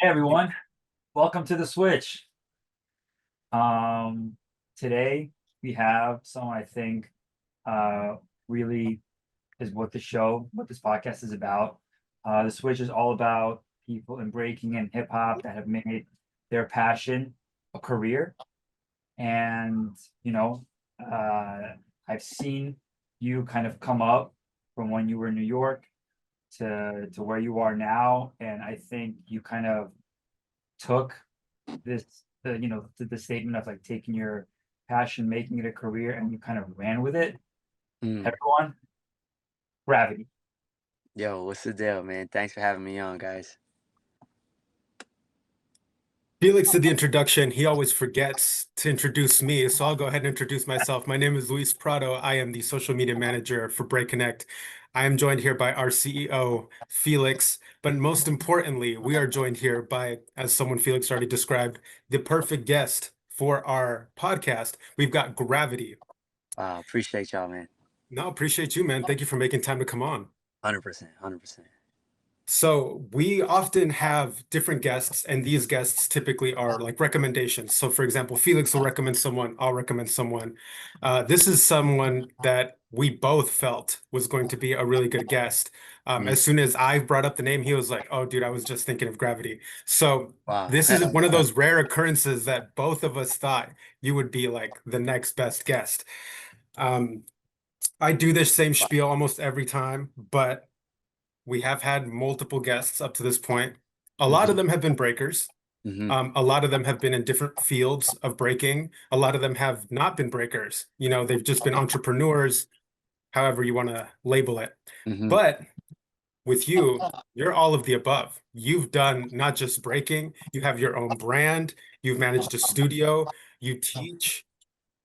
Hey everyone, welcome to the Switch. Um, Today we have someone I think uh really is what this podcast is about. The Switch is all about people in breaking and hip hop that have made their passion a career. And you know, uh, I've seen you kind of come up from when you were in New York to where you are now, and I think you kind of took the statement of like taking your passion, making it a career, and you kind of ran with it. Mm. Everyone, gravity. Yo, what's the deal, man? Thanks for having me on, guys. Felix did the introduction. He always forgets to introduce me, so I'll go ahead and introduce myself. My name is Luis Prado. I am the social media manager for Break Connect. I am joined here by our CEO, Felix, but most importantly, we are joined here by, as someone Felix already described, the perfect guest for our podcast. We've got Gravity. Wow, appreciate y'all, man. No, appreciate you, man. Thank you for making time to come on. 100%, 100%. So we often have different guests, and these guests typically are like recommendations. So, for example, Felix will recommend someone, I'll recommend someone. This is someone that we both felt was going to be a really good guest. Mm. As soon as I brought up the name, he was like, "Oh, dude, I was just thinking of Gravity." So Wow. this is one of those rare occurrences that both of us thought you would be like the next best guest. Um, I do this same Wow. spiel almost every time, but we have had multiple guests up to this point. A lot of Hmm. them have been breakers. Hmm. A lot of them have been in different fields of breaking. A lot of them have not been breakers. They've just been entrepreneurs, however you want to label it. Hmm. But with you, you're all of the above. You've done not just breaking, you have your own brand, you've managed a studio, you teach,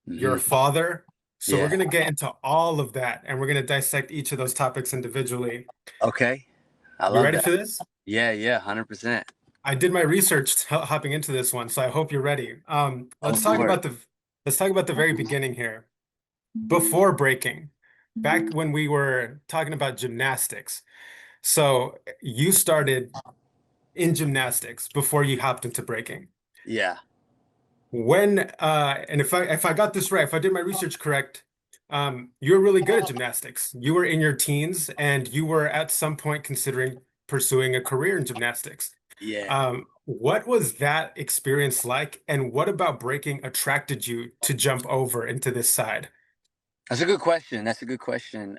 you're Hmm. a father. So we're Yeah. going to get into all of that and we're going to dissect each of those topics individually. Okay. I You love ready that. for this? Yeah, yeah, 100%. I did my research hopping into this one, so I hope you're ready. I'm for it. Let's talk about the very beginning here. Before breaking, back when we were talking about gymnastics. So you started in gymnastics before you hopped into breaking. Yeah. When and if I got this right, if I did my research correct, you're really good at gymnastics. You were in your teens and you were at some point considering pursuing a career in gymnastics. Yeah. What was that experience like, and what about breaking attracted you to jump over into this side? That's a good question. That's a good question.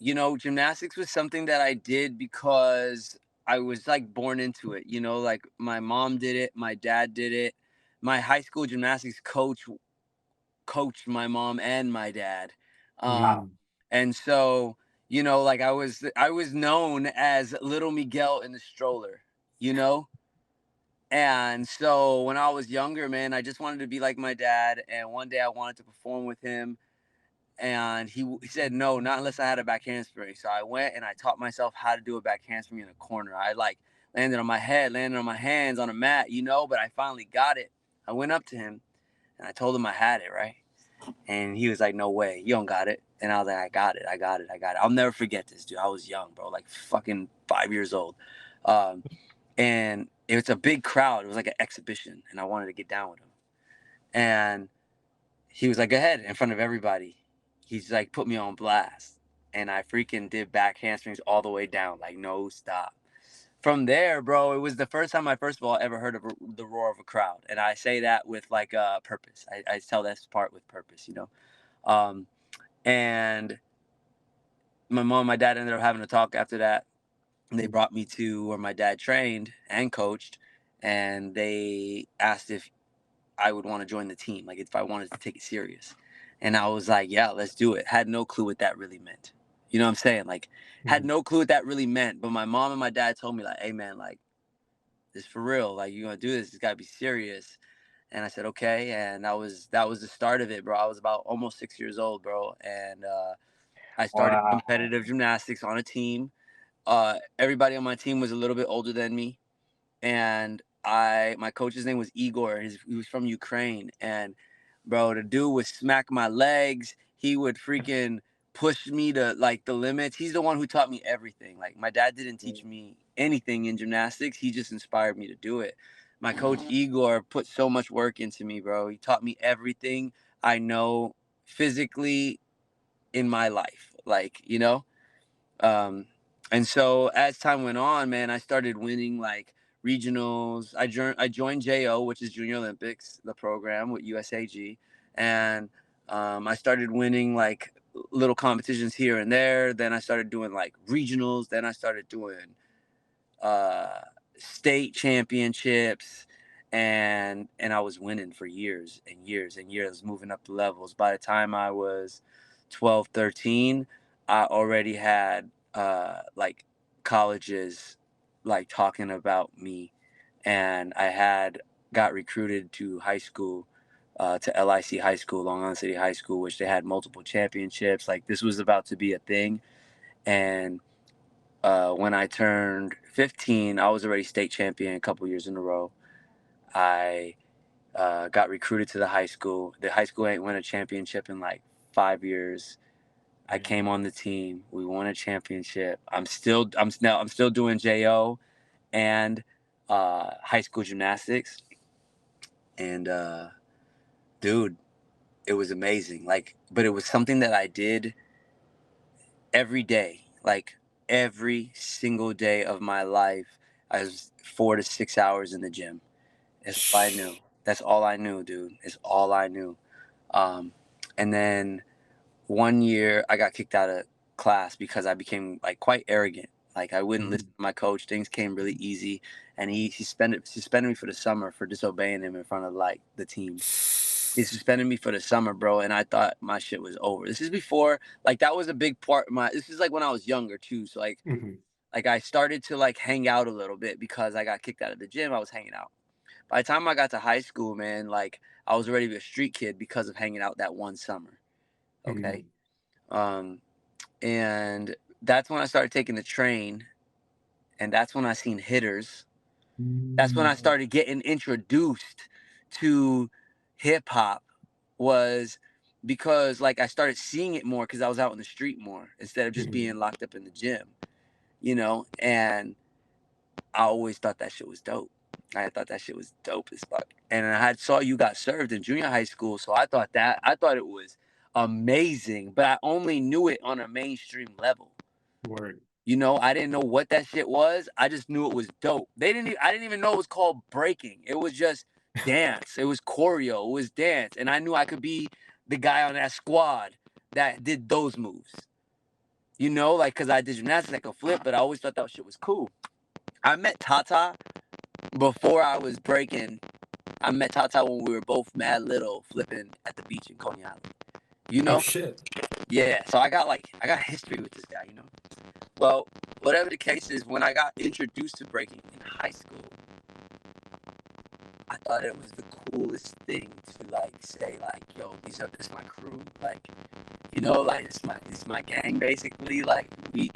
Gymnastics was something that I did because I was like born into it. Like my mom did it, my dad did it. My high school gymnastics coach coached my mom and my dad. Wow. Mm, And so, like I was known as little Miguel in the stroller, you know? And so when I was younger, man, I just wanted to be like my dad, and one day I wanted to perform with him, and he said no, not unless I had a back handspring. So I went and I taught myself how to do a back handspring in a corner. I like landed on my head, landed on my hands on a mat, but I finally got it. I went up to him and I told him I had it, right? And he was like, "No way, you don't got it." And I was like, "I got it, I got it, I got it." I'll never forget this, dude. I was young, bro, like fucking 5 years old. Um, and it was a big crowd. It was like an exhibition, and I wanted to get down with him. And he was like, "Go ahead," in front of everybody. He's like, put me on blast. And I freaking did back handsprings all the way down, like no stop. From there, bro, it was the first time I first of all ever heard of the roar of a crowd. And I say that with like purpose. I tell this part with purpose. Um, and my mom and my dad ended up having a talk after that. They brought me to where my dad trained and coached, and they asked if I would want to join the team, like if I wanted to take it serious. And I was like, yeah, let's do it. Had no clue what that really meant. You know what I'm saying? Like, had mm, no clue what that really meant. But my mom and my dad told me, like, hey, man, like, this for real. Like, you're going to do this. It's got to be serious. And I said, okay. And that was the start of it, bro. I was about almost 6 years old, bro. And I started Wow. competitive gymnastics on a team. Everybody on my team was a little bit older than me, and my coach's name was Igor. He was from Ukraine, and bro, the dude would smack my legs. He would freaking pushed me to like the limits. He's the one who taught me everything. Like my dad didn't teach me anything in gymnastics. He just inspired me to do it. My coach Igor put so much work into me, bro. He taught me everything I know physically in my life. Like, you know? And so as time went on, man, I started winning like regionals. I joined JO, which is Junior Olympics, the program with USAG, and I started winning like little competitions here and there. Then I started doing like regionals. Then I started doing uh, state championships, and I was winning for years and years and years, moving up the levels. By the time I was 12, 13, I already had like colleges like talking about me, and I had got recruited to high school. To LIC High School, Long Island City High School, which they had multiple championships. Like this was about to be a thing, and when I turned 15, I was already state champion a couple years in a row. I got recruited to the high school. The high school ain't won a championship in like 5 years. I came on the team. We won a championship. I'm still doing JO and high school gymnastics. And dude, it was amazing. Like, but it was something that I did every day, like every single day of my life. I was 4 to 6 hours in the gym. That's all I knew. That's all I knew, dude. It's all I knew. And then one year I got kicked out of class because I became like quite arrogant. Like I wouldn't listen to my coach. Things came really easy, and he suspended me for the summer for disobeying him in front of like the team. He suspended me for the summer, bro, and I thought my shit was over. This is before, like, that was a big part of my. This is like when I was younger too. So like I started to like hang out a little bit because I got kicked out of the gym. I was hanging out. By the time I got to high school, man, like I was already a street kid because of hanging out that one summer. Okay, and that's when I started taking the train, and that's when I seen hitters. That's when I started getting introduced to hip hop. Was because like I started seeing it more because I was out in the street more instead of just being locked up in the gym, you know. And I always thought that shit was dope. I thought that shit was dope as fuck. And I had saw You Got Served in junior high school, so I thought it was amazing, but I only knew it on a mainstream level. Word. You know, I didn't know what that shit was. I just knew it was dope. I didn't even know it was called breaking. It was just dance. It was choreo. It was dance. And I knew I could be the guy on that squad that did those moves. You know, like, because I did gymnastics, I could flip, but I always thought that shit was cool. I met Tata before I was breaking. I met Tata when we were both mad little, flipping at the beach in Coney Island. You know? Oh, shit. Yeah. So I got history with this guy, you know? Well, whatever the case is, when I got introduced to breaking in high school, I thought it was the coolest thing to like say like, yo, this is my crew, like, you know, like it's my gang basically, like we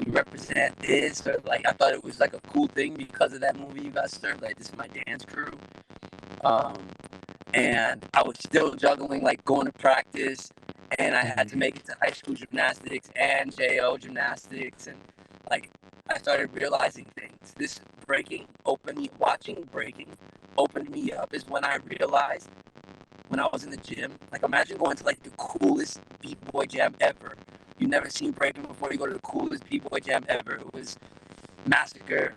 represent this, or like I thought it was like a cool thing because of that movie You Got Served, like this is my dance crew. And I was still juggling like going to practice, and I had to make it to high school gymnastics and JO gymnastics, and like I started realizing things. This watching breaking opened me up is when I realized when I was in the gym, like imagine going to like the coolest B-boy jam ever. You never seen breaking before, you go to the coolest B-boy jam ever. It was Massacre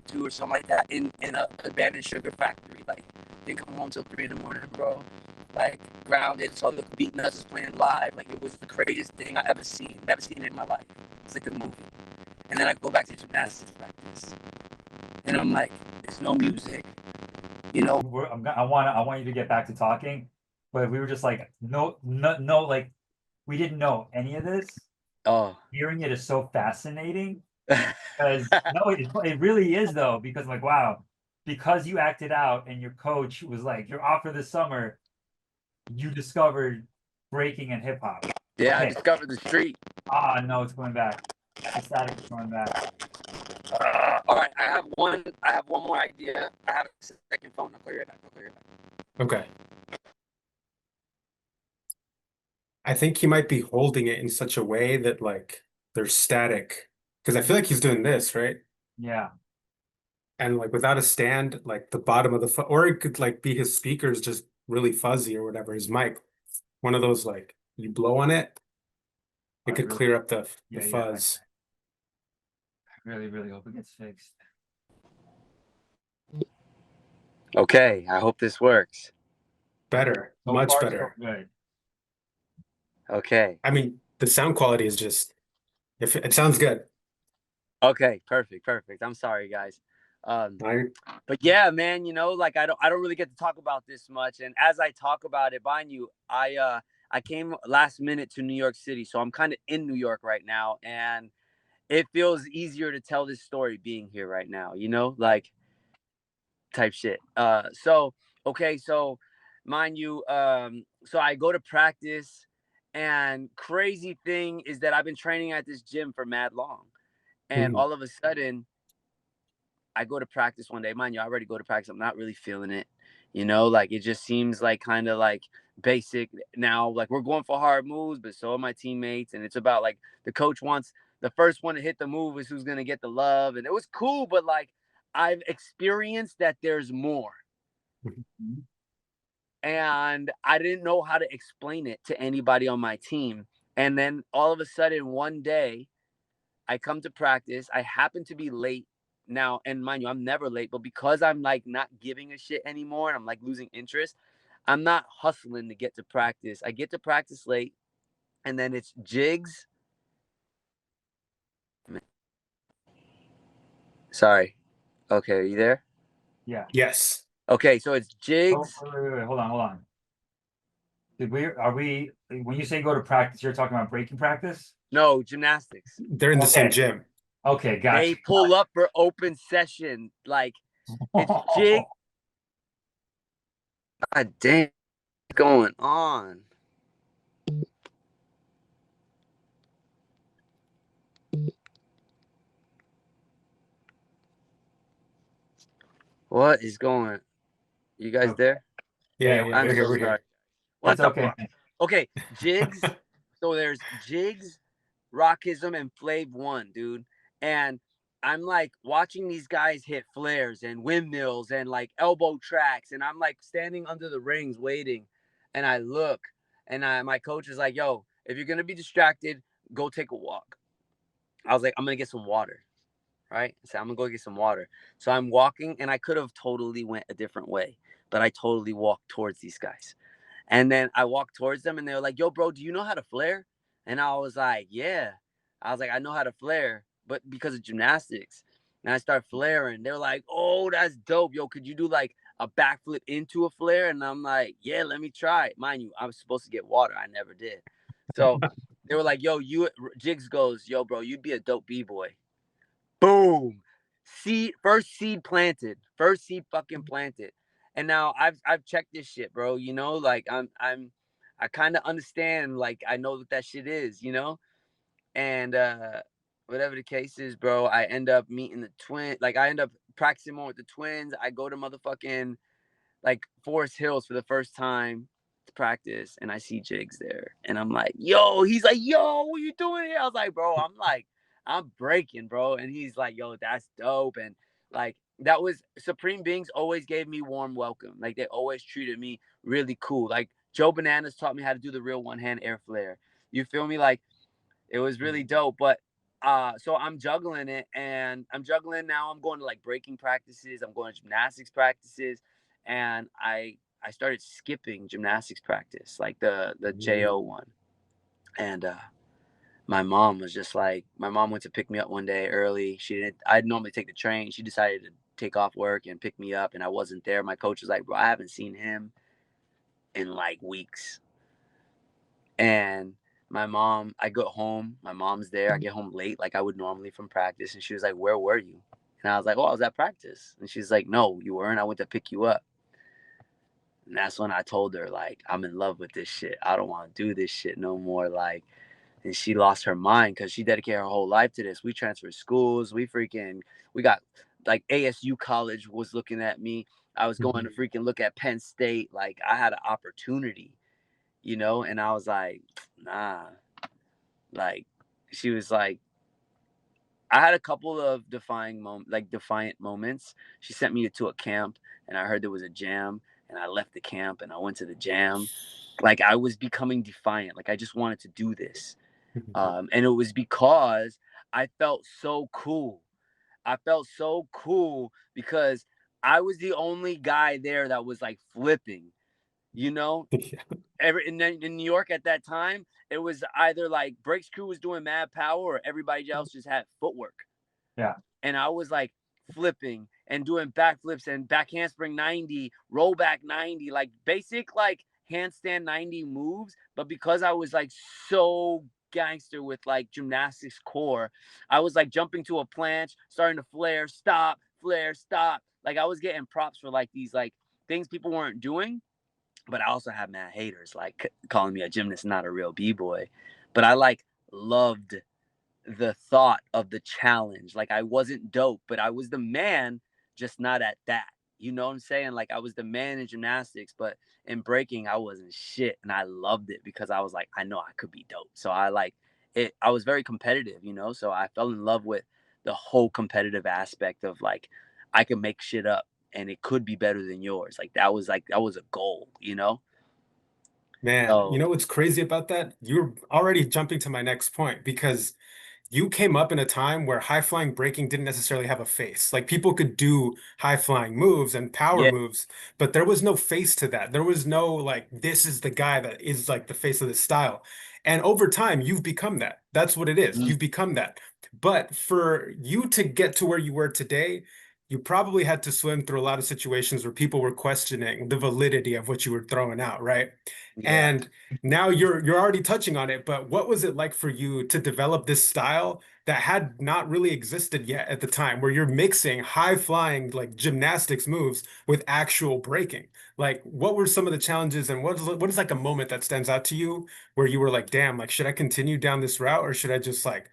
2 or something like that in a abandoned sugar factory. Like didn't come home till 3 in the morning, bro. Like grounded, so the beat nuts was playing live. Like it was the craziest thing I ever seen. Never seen it in my life. It's like a movie. And then I go back to gymnastics practice, and I'm like, there's no music, you know. I want you to get back to talking, but we were just like, no, like we didn't know any of this. Oh. Hearing it is so fascinating because no, it really is though, because like, wow, because you acted out and your coach was like, you're off for the summer, you discovered breaking and hip hop. Yeah, Okay. I discovered the street. No, it's going back. The static is going back. All right, I have one more idea. I have a second phone. I'll call you right back. Okay. I think he might be holding it in such a way that like they're static. Because I feel like he's doing this, right? Yeah. And like without a stand, like the bottom of the foot, or it could like be his speakers just really fuzzy or whatever, his mic. One of those like you blow on it, it I could really, clear up the yeah. fuzz. I really, really hope it gets fixed. Okay, I hope this works. Better, So much far, so better. good. Okay. I mean, the sound quality is just, if it sounds good. Okay, perfect. I'm sorry, guys. I, But yeah, man, you know, like I don't really get to talk about this much. And as I talk about it, mind you, I came last minute to New York City, so I'm kind of in New York right now, and it feels easier to tell this story being here right now, you know, like type shit. So okay, so mind you, so I go to practice, and crazy thing is that I've been training at this gym for mad long, and mhm. all of a sudden I go to practice one day. Mind you, I already go to practice. I'm not really feeling it. You know, like it just seems like kind of like basic now. Like we're going for hard moves, but so are my teammates. And it's about like the coach wants the first one to hit the move is who's gonna get the love. And it was cool, but like I've experienced that there's more. Mhm. And I didn't know how to explain it to anybody on my team. And then all of a sudden, one day, I come to practice. I happen to be late now, and mind you, I'm never late, but because I'm like not giving a shit anymore and I'm like losing interest, I'm not hustling to get to practice. I get to practice late, and then it's jigs. Sorry. Okay, are you there? Yeah. Yes, Okay, so it's Oh, jigs. wait. Hold on. Are we, when you say go to practice, you're talking about breaking practice? No, gymnastics. they're in the same Okay. gym. Okay. They Gotcha. pull up for open session. Like it's jig. God damn, what's going on? What is going? You guys Okay. there? Yeah, Yeah, yeah, I'm we're here, so we're sorry. here. What it's the okay. fuck? Okay, jigs. So there's jigs, rockism, and Flav One, dude. And I'm like watching these guys hit flares and windmills and like elbow tracks, and I'm like standing under the rings waiting, and I look, and my coach is like, "Yo, if you're gonna be distracted, go take a walk." I was like, "I'm gonna get some water." Right? So I'm gonna go get some water. So I'm walking, and I could have totally went a different way, but I totally walked towards these guys. And then I walked towards them, and they were like, "Yo, bro, do you know how to flare?" And I was like, "Yeah." I was like, "I know how to flare, but because of gymnastics." And I start flaring. They're like, "Oh, that's dope. Yo, could you do like a backflip into a flare?" And I'm like, "Yeah, let me try it." Mind you, I was supposed to get water. I never did. So they were like, "Yo, you," Jigs goes, "Yo, bro, you'd be a dope B-boy." Boom. Seed planted. First seed fucking planted. And now I've checked this shit, bro. You know, like I kind of understand, like I know what that shit is, you know? And whatever the case is, bro, I end up meeting the twin, like I end up practicing more with the twins. I go to motherfucking like Forest Hills for the first time to practice, and I see Jigs there, and I'm like, "Yo," he's like, "Yo, what you doing here?" I was like, "Bro, I'm breaking, bro," and he's like, "Yo, that's dope," and like that was Supreme Beings always gave me warm welcome, like they always treated me really cool. Like Joe Bananas taught me how to do the real one hand air flare. You feel me? Like it was really dope, but so I'm juggling it, and I'm juggling now. I'm going to like breaking practices, I'm going to gymnastics practices, and I started skipping gymnastics practice, like the JO one. And my mom was just like, my mom went to pick me up one day early. She didn't, I'd normally take the train. She decided to take off work and pick me up, and I wasn't there. My coach was like, "Bro, I haven't seen him in like weeks." And my mom, I go home, my mom's there. I get home late like I would normally from practice. And she was like, "Where were you?" And I was like, "Oh, I was at practice." And she's like, "No, you weren't. I went to pick you up." And that's when I told her, like, I'm in love with this shit. I don't want to do this shit no more. Like, and she lost her mind because she dedicated her whole life to this. We transferred schools. We got like ASU college was looking at me. I was going to freaking look at Penn State. Like, I had an opportunity, you know? And I was like, nah. Like, she was like, I had a couple of defiant moments. She sent me to a camp, and I heard there was a jam, and I left the camp and I went to the jam. Like, I was becoming defiant. Like, I just wanted to do this. And it was because I felt so cool. I felt so cool because I was the only guy there that was like flipping, you know? Yeah. In New York at that time, it was either like Breaks Crew was doing mad power or everybody else just had footwork. Yeah. And I was like flipping and doing backflips and back handspring 90, roll back 90, like basic like handstand 90 moves. But because I was like so gangster with like gymnastics core, I was like jumping to a planche, starting to flare, stop. Like I was getting props for like these like things people weren't doing. But I also have mad haters like calling me a gymnast, not a real b-boy. But I like loved the thought of the challenge. Like I wasn't dope, but I was the man, just not at that. You know what I'm saying? Like I was the man in gymnastics, but in breaking, I wasn't shit. And I loved it because I was like, I know I could be dope. So I like it. I was very competitive, you know? So I fell in love with the whole competitive aspect of like, I could make shit up and it could be better than yours. Like, that was a goal, you know? Man, you So know what's crazy about that? You're already jumping to my next point because you came up in a time where high flying breaking didn't necessarily have a face. Like people could do high flying moves and power yeah. moves, but there was no face to that. There was no like, this is the guy that is like the face of this style. And over time, you've become that. That's what it is. Mm, You've become that. But for you to get to where you were today, you probably had to swim through a lot of situations where people were questioning the validity of what you were throwing out, right? yeah. And now you're already touching on it, but what was it like for you to develop this style that had not really existed yet at the time, where you're mixing high flying like gymnastics moves with actual breaking? Like, what were some of the challenges, and what is like a moment that stands out to you where you were like, damn, like, should I continue down this route or should I just like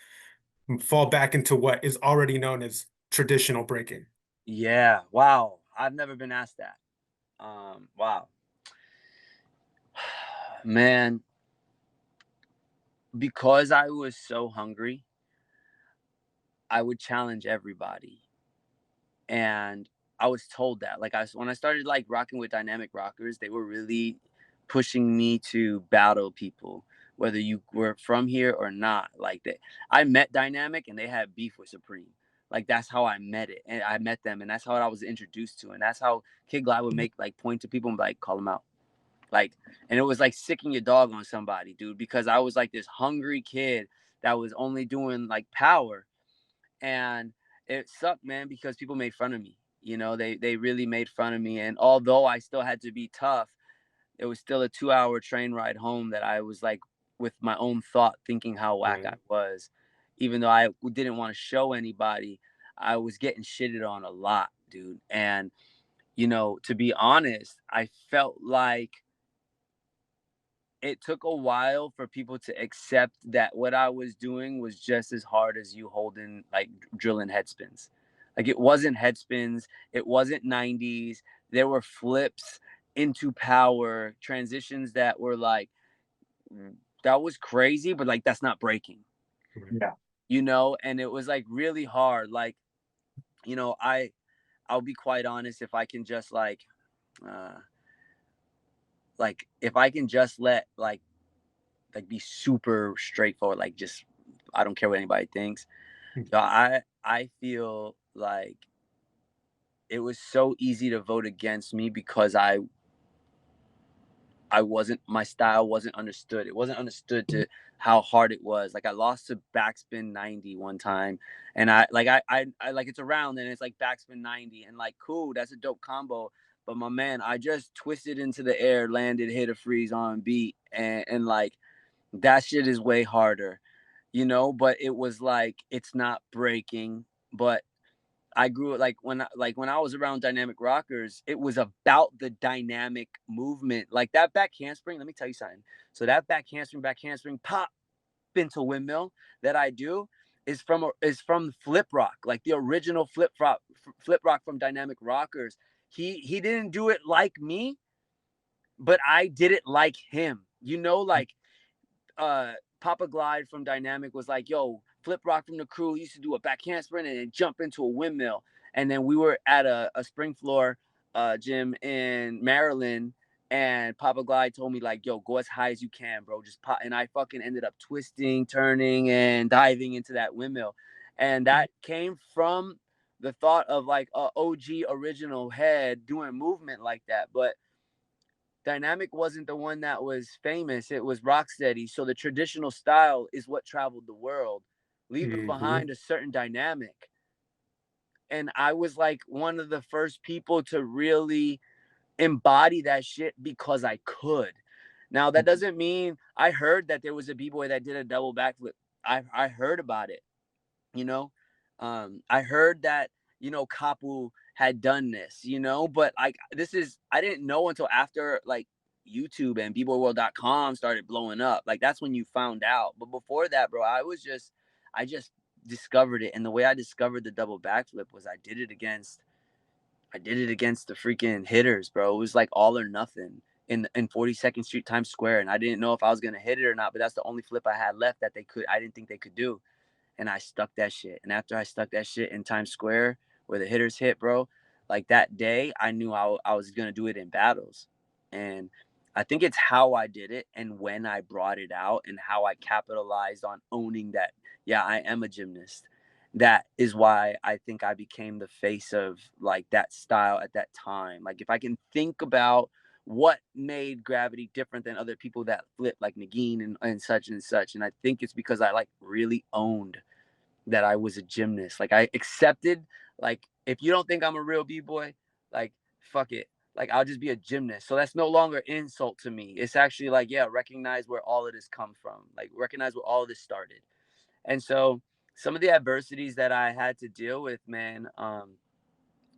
fall back into what is already known as traditional breaking? Yeah. Wow. I've never been asked that. Wow. Man, because I was so hungry, I would challenge everybody. And I was told that. When I started like rocking with dynamic rockers, they were really pushing me to battle people, whether you were from here or not. I met Dynamic and they had beef with Supreme. Like that's how I met it. And I met them and that's how I was introduced to. And that's how Kid Glide would make like point to people and like call them out. Like, and it was like sicking your dog on somebody, dude, because I was like this hungry kid that was only doing like power. And it sucked, man, because people made fun of me. You know, they really made fun of me. And although I still had to be tough, it was still a 2-hour train ride home that I was like with my own thought thinking how whack I Right. was. Even though I didn't want to show anybody, I was getting shitted on a lot, dude. And, you know, to be honest, I felt like it took a while for people to accept that what I was doing was just as hard as you holding like drilling head spins. Like it wasn't head spins, it wasn't 90s. There were flips into power, transitions that were like that was crazy, but like that's not breaking, Right. Yeah. you know? And it was like really hard. Like, you know, I'll be quite honest, if I can just uh like if I can just let like be super straightforward, like just I don't care what anybody thinks. So I feel like it was so easy to vote against me because I wasn't my style wasn't understood. It wasn't understood to how hard it was. Like I lost to backspin 90 one time, and I like it's around and it's like backspin 90 and like cool, that's a dope combo. But my man, I just twisted into the air, landed, hit a freeze on beat, and like that shit is way harder, you know. But it was like it's not breaking. But I grew when I was around dynamic rockers, it was about the dynamic movement. Like that back handspring, let me tell you something. So that back handspring pop into windmill that I do is from flip rock, like the original flip rock from dynamic rockers. He didn't do it like me, but I did it like him. you know, like Papa Glide from Dynamic was like, yo, Flip Rock from the crew used to do a back handspring and then jump into a windmill. And then we were at a spring floor gym in Maryland, and Papa Glide told me like, yo, go as high as you can, bro. Just pop. And I fucking ended up twisting, turning, and diving into that windmill. And that came from the thought of like a OG original head doing movement like that. But Dynamic wasn't the one that was famous. It was Rocksteady. So the traditional style is what traveled the world, leaving Hmm. behind a certain dynamic. And I was like one of the first people to really embody that shit because I could. Now that doesn't mean I heard that there was a b-boy that did a double backflip. I heard about it, you know. I heard that, you know, Kapu had done this, you know, but like this is I didn't know until after like YouTube and bboyworld.com started blowing up. Like that's when you found out. But before that, bro, I just discovered it. And the way I discovered the double backflip was I did it against the freaking hitters, bro. It was like all or nothing in 42nd Street Times Square, and I didn't know if I was gonna hit it or not. But that's the only flip I had left that I didn't think they could do, and I stuck that shit. And after I stuck that shit in Times Square where the hitters hit, bro, like that day, I knew I was gonna do it in battles, and I think it's how I did it and when I brought it out and how I capitalized on owning that. Yeah, I am a gymnast. That is why I think I became the face of like that style at that time. Like if I can think about what made gravity different than other people that flip like Nagin and such and such. And I think it's because I like really owned that I was a gymnast. Like I accepted, like, if you don't think I'm a real B-boy, like, fuck it. Like I'll just be a gymnast. So that's no longer insult to me. It's actually like, yeah, recognize where all of this come from. Like recognize where all of this started. And so some of the adversities that I had to deal with, man,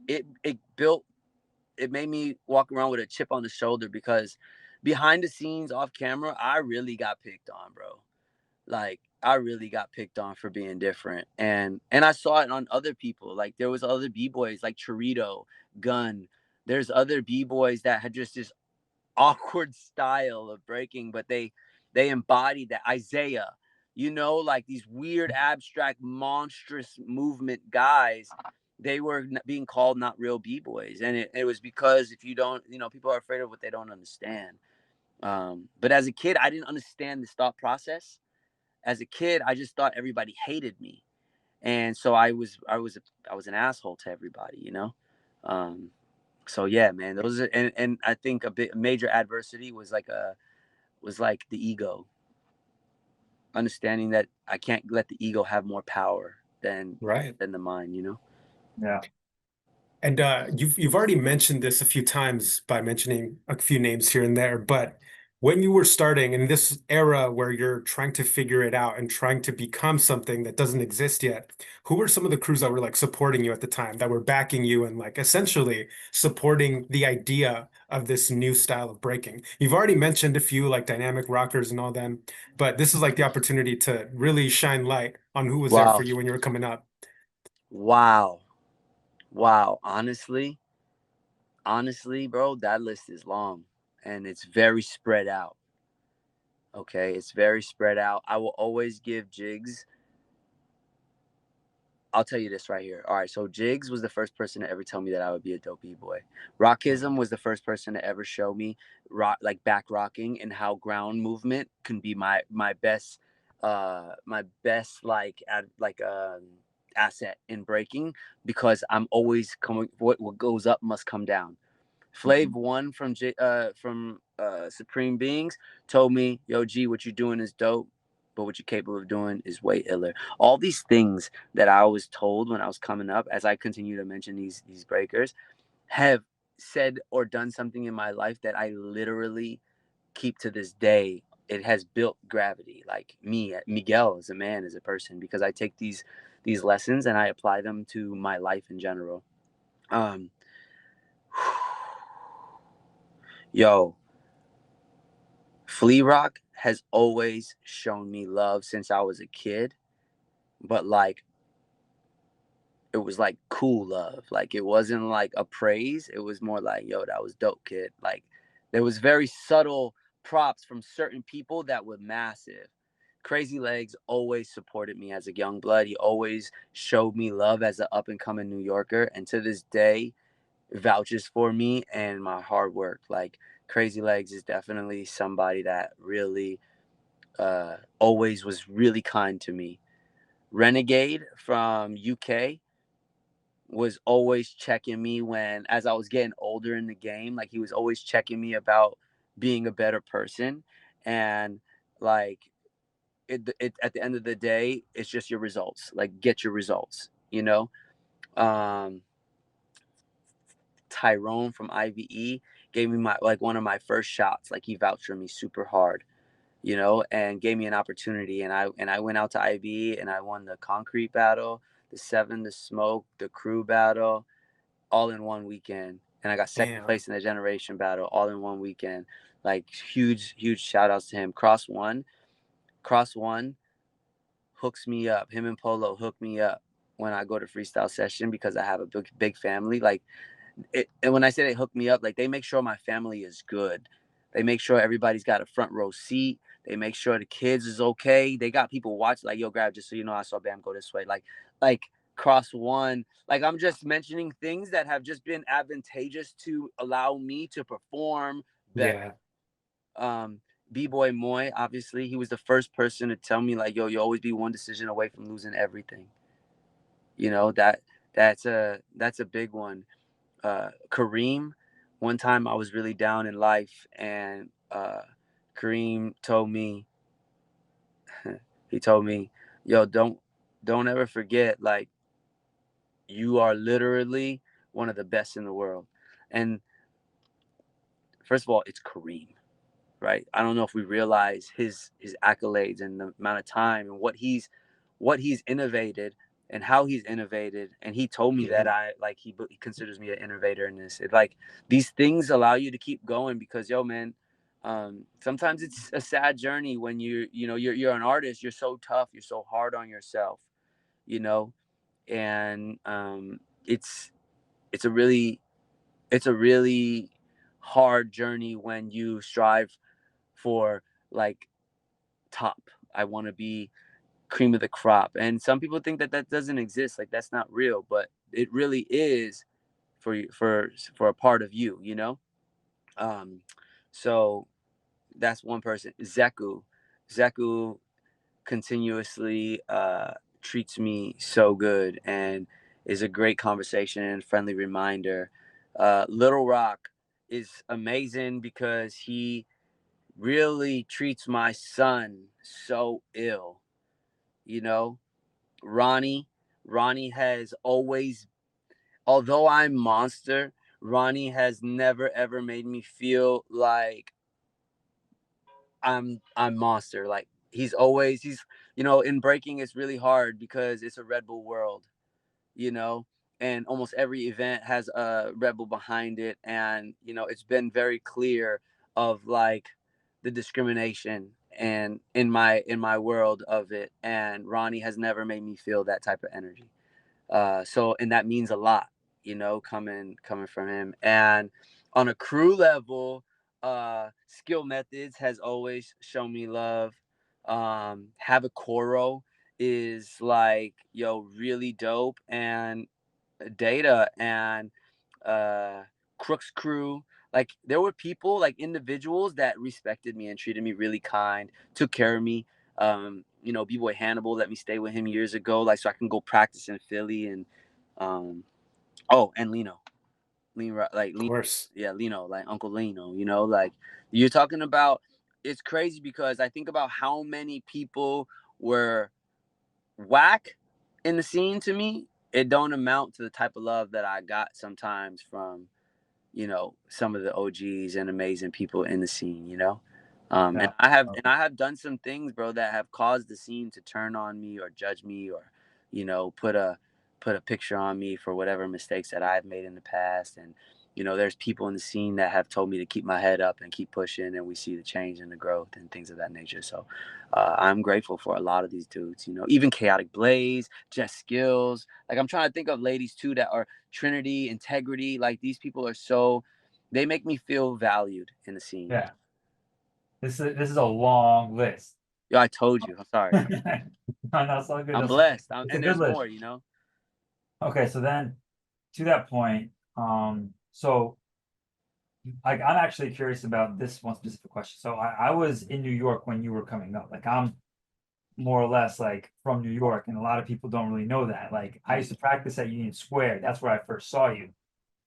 it made me walk around with a chip on the shoulder because behind the scenes off camera, I really got picked on, bro. Like I really got picked on for being different. And I saw it on other people. Like there was other B-boys like Chorito, Gun. There's other B-boys that had just this awkward style of breaking, but they embodied that. Isaiah, you know, like these weird, abstract, monstrous movement guys. They were being called not real b-boys, and it was because if you don't, you know, people are afraid of what they don't understand. But as a kid, I didn't understand this thought process. As a kid, I just thought everybody hated me, and so I was an asshole to everybody, you know. Um, so yeah, man, those are, and I think a major adversity was like the ego, understanding that I can't let the ego have more power Right. than the mind, you know. Yeah. And you've already mentioned this a few times by mentioning a few names here and there, but when you were starting in this era where you're trying to figure it out and trying to become something that doesn't exist yet, who were some of the crews that were like supporting you at the time, that were backing you and like essentially supporting the idea of this new style of breaking? You've already mentioned a few like Dynamic Rockers and all them, but this is like the opportunity to really shine light on who was there Wow, for you when you were coming up. wow, wow. Honestly, bro, that list is long and it's very spread out. Okay, it's very spread out. I will always give Jigs. I'll tell you this right here. All right, so Jigs was the first person to ever tell me that I would be a dope B-boy. Rockism was the first person to ever show me rock, like back rocking, and how ground movement can be my best like asset in breaking, because I'm always coming, what goes up must come down. Flav one from Supreme Beings told me, "Yo, G, what you're doing is dope, but what you're capable of doing is way iller." All these things that I was told when I was coming up, as I continue to mention these breakers, have said or done something in my life that I literally keep to this day. It has built gravity, like me, Miguel, as a man, as a person, because I take these lessons and I apply them to my life in general. Um, yo, Flea Rock has always shown me love since I was a kid, but like it was like cool love. Like it wasn't like a praise. It was more like, yo, that was dope, kid. Like there was very subtle props from certain people that were massive. Crazy Legs always supported me as a young blood. He always showed me love as an up and coming New Yorker, and to this day vouches for me and my hard work. Like Crazy Legs is definitely somebody that really always was really kind to me. Renegade from UK was always checking me when, as I was getting older in the game, like he was always checking me about being a better person. And like it at the end of the day, it's just your results. Like get your results, you know. Um, Tyrone from IVE gave me my like one of my first shots. Like he vouched for me super hard, you know, and gave me an opportunity. And I went out to IVE and I won the concrete battle, the seven, the smoke, the crew battle, all in one weekend. And I got second Damn. place in the generation battle all in one weekend. Like huge shout outs to him. Cross one hooks me up. Him and Polo hook me up when I go to freestyle session because I have a big family. Like and when I say they hook me up, like they make sure my family is good. They make sure everybody's got a front row seat. They make sure the kids is okay. They got people watch like, yo, grab, just so you know, I saw Bam go this way. Like cross one. Like I'm just mentioning things that have just been advantageous to allow me to perform better. Yeah. B-boy Moy, obviously, he was the first person to tell me like, yo, you always be one decision away from losing everything. You know, that's a big one. Kareem, one time I was really down in life, and Kareem told me, he told me, yo, don't ever forget, like you are literally one of the best in the world. And first of all, it's Kareem, right? I don't know if we realize his accolades and the amount of time and what he's innovated and how he's innovated. And he told me that I like he considers me an innovator in this. It like these things allow you to keep going because yo man, sometimes it's a sad journey when you're an artist. You're so tough. You're so hard on yourself, you know, and it's it's a really it's a really hard journey when you strive for like top. I want to be cream of the crop. And some people think that that doesn't exist. Like that's not real, but it really is for you, for a part of you, you know? Um, so that's one person. Zeku continuously treats me so good and is a great conversation and friendly reminder. Little Rock is amazing because he really treats my son so ill. You know, Ronnie, Ronnie has always, although I'm monster, Ronnie has never ever made me feel like I'm monster. Like he's in breaking it's really hard because it's a Red Bull world, you know, and almost every event has a Red Bull behind it, and it's been very clear of like the discrimination and in my world of it, and Ronnie has never made me feel that type of energy. So and that means a lot, coming from him. And on a crew level, Skill Methods has always shown me love. Have a Coro is like really dope, and Data and Crooks Crew. Like there were people, like individuals that respected me and treated me really kind, took care of me. B-boy Hannibal let me stay with him years ago, like so I can go practice in Philly. And and Of course. yeah, Lino, like Uncle Lino. Like you're talking about. It's crazy because I think about how many people were whack in the scene to me. It don't amount to the type of love that I got sometimes from some of the OGs and amazing people in the scene. And Yeah. I have done some things, bro, that have caused the scene to turn on me or judge me or put a picture on me for whatever mistakes that I've made in the past. And there's people in the scene that have told me to keep my head up and keep pushing, and we see the change and the growth and things of that nature. So I'm grateful for a lot of these dudes, even Chaotic Blaze, Jess Skills. Like I'm trying to think of ladies too that are Trinity, Integrity. Like these people are they make me feel valued in the scene. Yeah. This is a long list. Yo, I told you. I'm sorry. No, no, it's all good. I'm That's all good. blessed. It's a And good there's list. more, you know? Okay, so then to that point, so like I'm actually curious about this one specific question. So I was in New York when you were coming up. Like I'm more or less like from New York, and a lot of people don't really know that. Like I used to practice at Union Square. That's where I first saw you.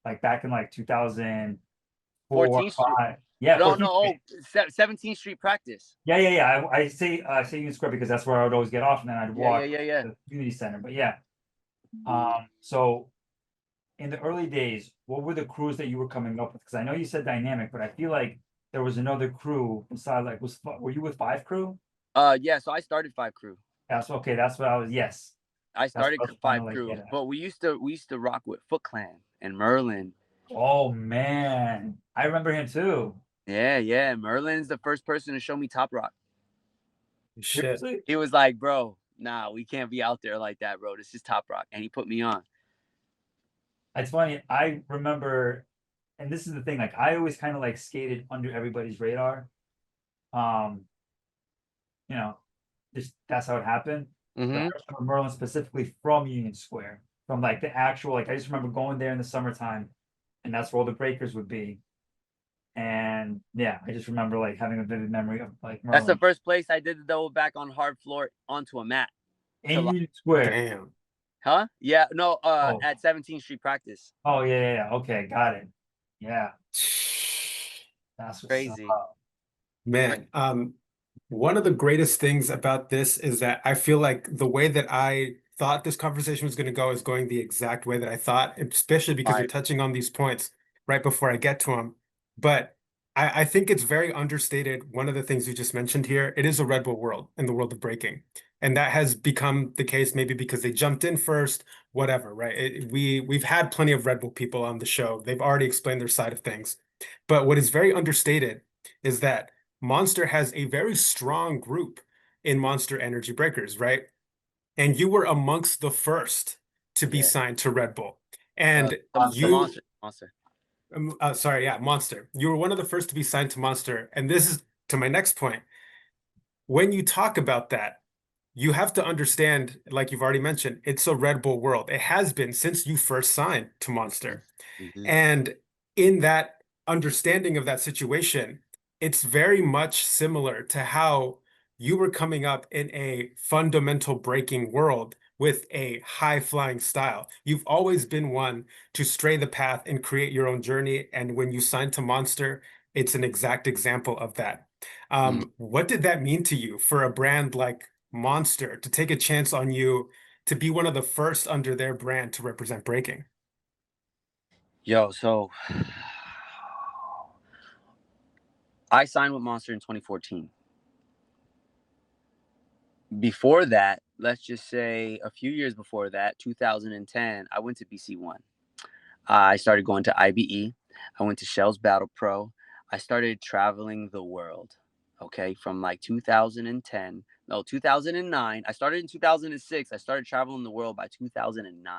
Like back in like 2004, 14th Street. 5. Yeah, No, 14th no. Street. Oh, 17th Street practice. Yeah. I say Union Square because that's where I would always get off, and then I'd Yeah, yeah, walk yeah, yeah. to the community center. But yeah, so in the early days, what were the crews that you were coming up with? Because I know you said dynamic, but I feel like there was another crew beside like were you with Five Crew? Yeah, so I started Five Crew. That's okay. That's what I was. Yes, I that's started what I was trying to Five like get Crew, at. but we used to rock with Foot Clan and Merlin. Oh man, I remember him too. Yeah, yeah. Merlin's the first person to show me Top Rock. Shit. Seriously, He was like, bro, nah, we can't be out there like that, bro. This is Top Rock. And he put me on. it's funny. I remember, and this is the thing. Like I always kind of like skated under everybody's radar. Um, you know, just that's how it happened. But I Mm-hmm. remember Merlin specifically from Union Square, from like the actual like I just remember going there in the summertime, and that's where all the breakers would be. And yeah, I just remember like having a vivid memory of like That's the Merlin first place I did the double back on hard floor onto a mat. To in like, Union Square. Damn. huh? Yeah, no, Oh, at 17th Street practice. oh yeah. Okay, got it. Yeah, that's what's Crazy. up. Man, one of the greatest things about this is that I feel like the way that I thought this conversation was going to go is going the exact way that I thought, especially because you're Fire. touching on these points right before I get to them. But I think it's very understated. One of the things you just mentioned here, it is a Red Bull world in the world of breaking. And that has become the case maybe because they jumped in first, whatever, right? We've had plenty of Red Bull people on the show. They've already explained their side of things. But what is very understated is that Monster has a very strong group in Monster Energy Breakers, right? And you were amongst the first to be Yeah. signed to Red Bull. And The you, monster. sorry, yeah, Monster. You were one of the first to be signed to Monster. And this is to my next point. When you talk about that, you have to understand, like you've already mentioned, it's a Red Bull world. It has been since you first signed to Monster. Mm-hmm. And in that understanding of that situation, it's very much similar to how you were coming up in a fundamental breaking world with a high flying style. You've always been one to stray the path and create your own journey. And when you signed to Monster, it's an exact example of that. Mm-hmm. What did that mean to you for a brand like Monster to take a chance on you to be one of the first under their brand to represent breaking? Yo, so I signed with Monster in 2014. Before that, let's just say a few years before that, 2010, I went to BC1. I started going to IBE. I went to Shell's Battle Pro. I started traveling the world. Okay, from like 2010, no, 2009. I started in 2006. I started traveling the world by 2009.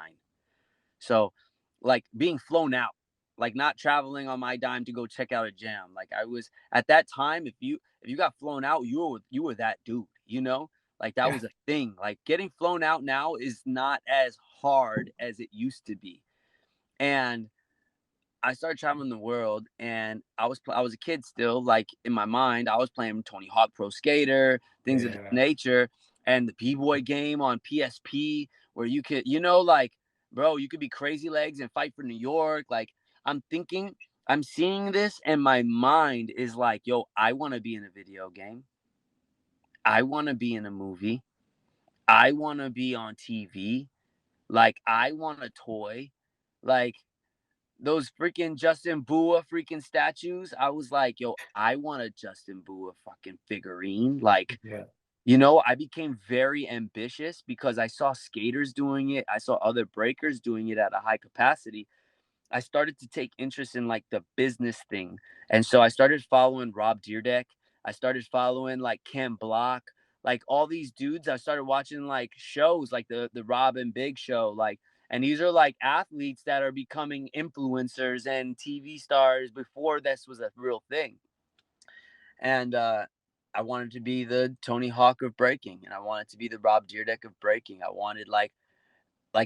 So, like being flown out, like not traveling on my dime to go check out a jam. Like I was at that time, if you got flown out, you were that dude, you know? Like that Yeah. was a thing. Like getting flown out now is not as hard as it used to be. And I started traveling the world, and I was a kid still. Like in my mind, I was playing Tony Hawk Pro Skater, things of this Yeah. nature, and the B-boy game on PSP, where you could, like, bro, you could be Crazy Legs and fight for New York. Like I'm thinking, I'm seeing this, and my mind is like, yo, I want to be in a video game. I want to be in a movie. I want to be on TV. Like I want a toy. Like those freaking Justin Bua freaking statues. I was like, yo, I want a Justin Bua fucking figurine. Like, Yeah. I became very ambitious because I saw skaters doing it. I saw other breakers doing it at a high capacity. I started to take interest in like the business thing. And so I started following Rob Deerdeck. I started following like Cam Block, like all these dudes. I started watching like shows like the Rob and Big show. Like, and these are like athletes that are becoming influencers and TV stars before this was a real thing. And I wanted to be the Tony Hawk of breaking, and I wanted to be the Rob Dyrdek of breaking. I wanted like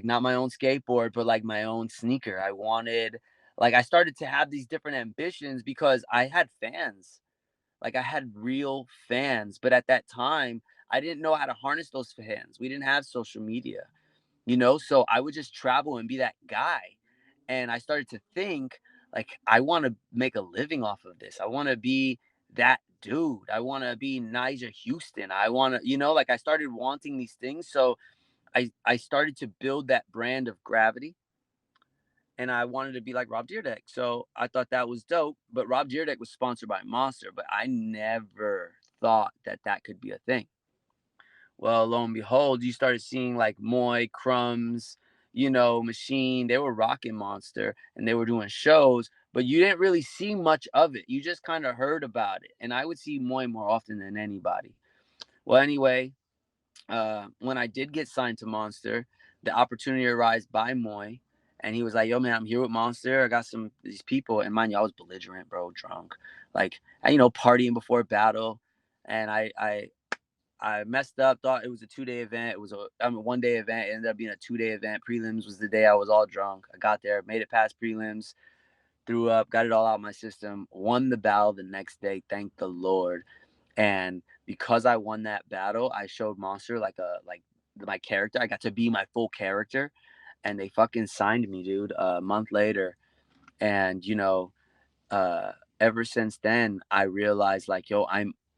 not my own skateboard, but like my own sneaker. I wanted like I started to have these different ambitions because I had fans. Like I had real fans, but at that time, I didn't know how to harness those fans. We didn't have social media, you know? So I would just travel and be that guy. And I started to think, like, I want to make a living off of this. I want to be that dude. I want to be Nigel Houston. I want to, like I started wanting these things. So I started to build that brand of gravity, and I wanted to be like Rob Dyrdek. So I thought that was dope. But Rob Dyrdek was sponsored by Monster, but I never thought that that could be a thing. Well, lo and behold, you started seeing like Moy, Crumbs, Machine. They were rocking Monster and they were doing shows, but you didn't really see much of it. You just kind of heard about it. And I would see Moy more often than anybody. Well, anyway, when I did get signed to Monster, the opportunity arose by Moy, and he was like, "Yo, man, I'm here with Monster. I got these people." And mind you, I was belligerent, bro, drunk, like partying before battle, and I messed up. Thought it was a 2-day event. It was a 1-day event. It ended up being a 2-day event. Prelims was the day I was all drunk. I got there, made it past prelims, threw up, got it all out of my system, won the battle the next day. Thank the Lord. And because I won that battle, I showed Monster like my character. I got to be my full character, and they fucking signed me, dude, a month later. And uh, ever since then, I realized like, yo,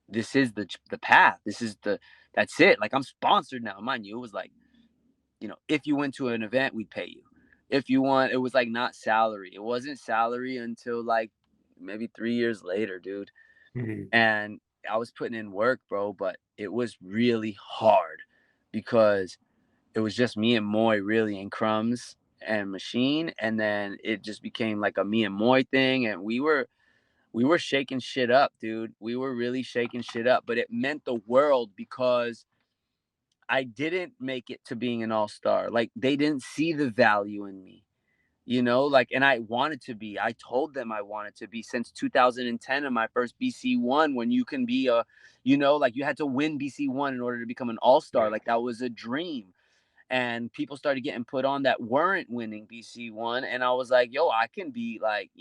this is the path. That's it. Like I'm sponsored now. Mind you, it was like, if you went to an event, we'd pay you. If you want, it was like not salary. It wasn't salary until like maybe 3 years later, dude. Mhm. And I was putting in work, bro, but it was really hard because it was just me and Moy really and Crumbs and Machine, and then it just became like a me and Moy thing, and we were shaking shit up, dude. We were really shaking shit up, but it meant the world because I didn't make it to being an all-star. Like they didn't see the value in me. Like, and I wanted to be. I told them I wanted to be since 2010 in my first BC1, when you can be like you had to win BC1 in order to become an all-star. Yeah. Like that was a dream. And people started getting put on that weren't winning BC1. And I was like, yo, I can be like,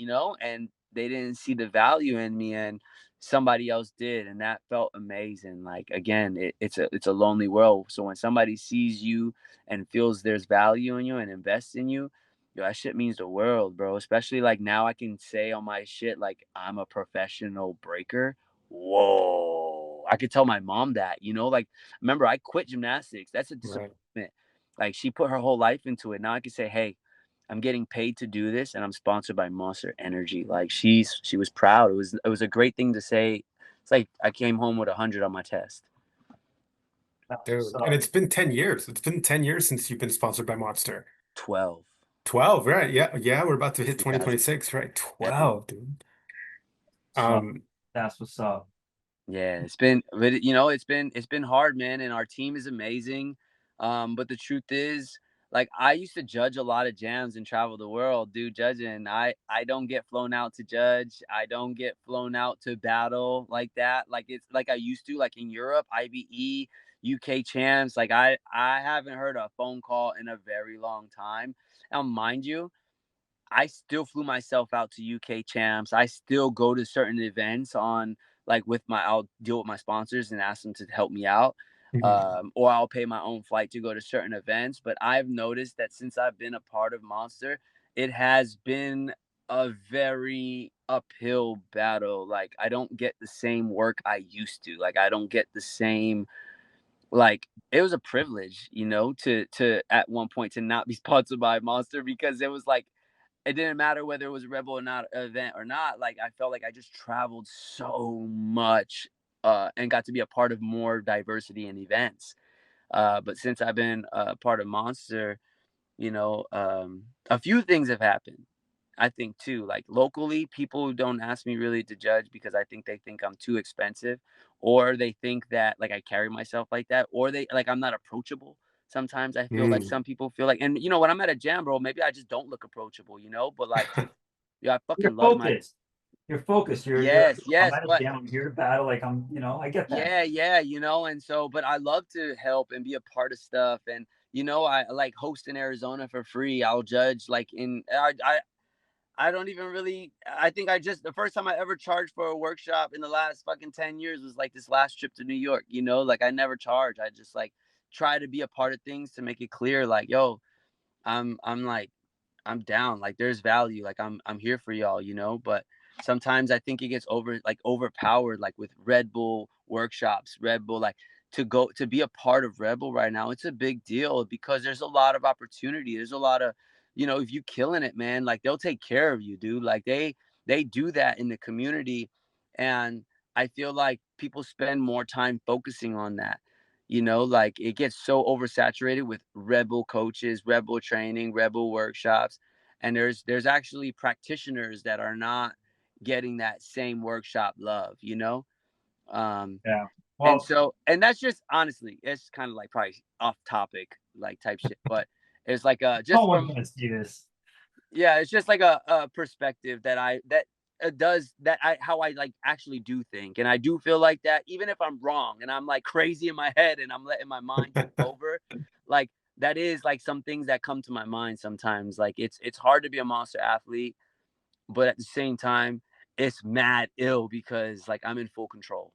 and they didn't see the value in me, and somebody else did. And that felt amazing. Like, again, it's a lonely world. So when somebody sees you and feels there's value in you and invests in you, yo, that shit means the world, bro. Especially like now I can say on my shit, like I'm a professional breaker. Whoa. I could tell my mom that, like, remember I quit gymnastics. That's a Right. disappointment. Like she put her whole life into it. Now I can say, hey, I'm getting paid to do this, and I'm sponsored by Monster Energy. Like she was proud. It was a great thing to say. It's like I came home with 100 on my test. Dude. And So it's been 10 years. It's been 10 years since you've been sponsored by Monster. 12. 12, right? Yeah, yeah, we're about to hit Yeah, 2026, right? yeah, 12, dude. so Um, that's what's up. yeah. It's been hard, man, and our team is amazing. But the truth is, like I used to judge a lot of jams and travel the world, dude, judging. I don't get flown out to judge. I don't get flown out to battle like that. Like it's like I used to, like in Europe, IBE, UK champs. Like I haven't heard a phone call in a very long time. Now, mind you, I still flew myself out to UK champs. I still go to certain events on like I'll deal with my sponsors and ask them to help me out. mhm. Or I'll pay my own flight to go to certain events. But I've noticed that since I've been a part of Monster, it has been a very uphill battle. Like I don't get the same work I used to. Like I don't get the same, like it was a privilege, to at one point to not be sponsored by Monster, because it was like it didn't matter whether it was a Rebel or not event or not. Like I felt like I just traveled so much, and got to be a part of more diversity in events. But since I've been part of Monster, a few things have happened. I think too, like locally, people don't ask me really to judge because I think they think I'm too expensive, or they think that like I carry myself like that, or they like I'm not approachable. Sometimes I feel like Mm. some people feel like, and when I'm at a jam, bro, maybe I just don't look approachable, but like, yeah, I You're fucking love my, focused. you're focused. Yes, I'm yes, at a but down, I'm here to battle. Like I'm, I get that. yeah, yeah, and so, but I love to help and be a part of stuff, and I like host in Arizona for free. I'll judge like I don't even really. I think I just the first time I ever charged for a workshop in the last fucking 10 years was like this last trip to New York. Like I never charge. I just like try to be a part of things to make it clear, like, yo, I'm like I'm down. Like there's value. Like I'm here for y'all. But sometimes I think it gets overpowered, like with Red Bull workshops, Red Bull, like to be a part of Red Bull right now, it's a big deal because there's a lot of opportunity. There's a lot of, if you killing it, man, like they'll take care of you, dude. Like they do that in the community. And I feel like people spend more time focusing on that. Like it gets so oversaturated with Red Bull coaches, Red Bull training, Red Bull workshops, and there's actually practitioners that are not getting that same workshop love. um Yeah. and Well, so and that's just honestly, it's kind of like probably off topic like type shit, but it's like no just one's from gonna see this. yeah, it's just like a perspective that does that I how I like actually do think, and I do feel like that even if I'm wrong and I'm like crazy in my head and I'm letting my mind take over, like that is like some things that come to my mind sometimes. Like it's hard to be a monster athlete, but at the same time, it's mad ill because like I'm in full control.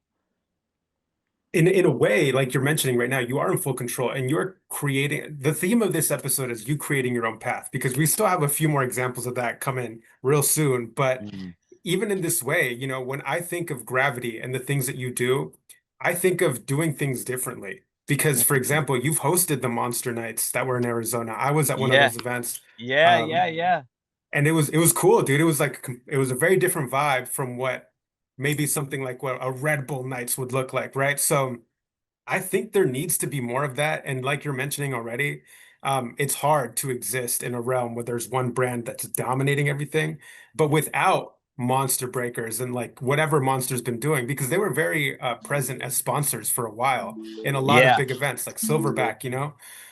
In a way, like you're mentioning right now, you are in full control and you're creating the theme of this episode is you creating your own path because we still have a few more examples of that coming real soon. But Mm. even in this way, when I think of gravity and the things that you do, I think of doing things differently. Because, for Mhm. example, you've hosted the Monster Nights that were in Arizona. I was at one of Yeah, those events. yeah, yeah, Um, yeah. and it was cool, dude. It was like it was a very different vibe from what maybe something like what a Red Bull Nights would look like, right? So I think there needs to be more of that. And like you're mentioning already, it's hard to exist in a realm where there's one brand that's dominating everything, but without Monster Breakers and like whatever Monster's been doing, because they were very present as sponsors for a while in a lot of Yeah, big events like Silverback,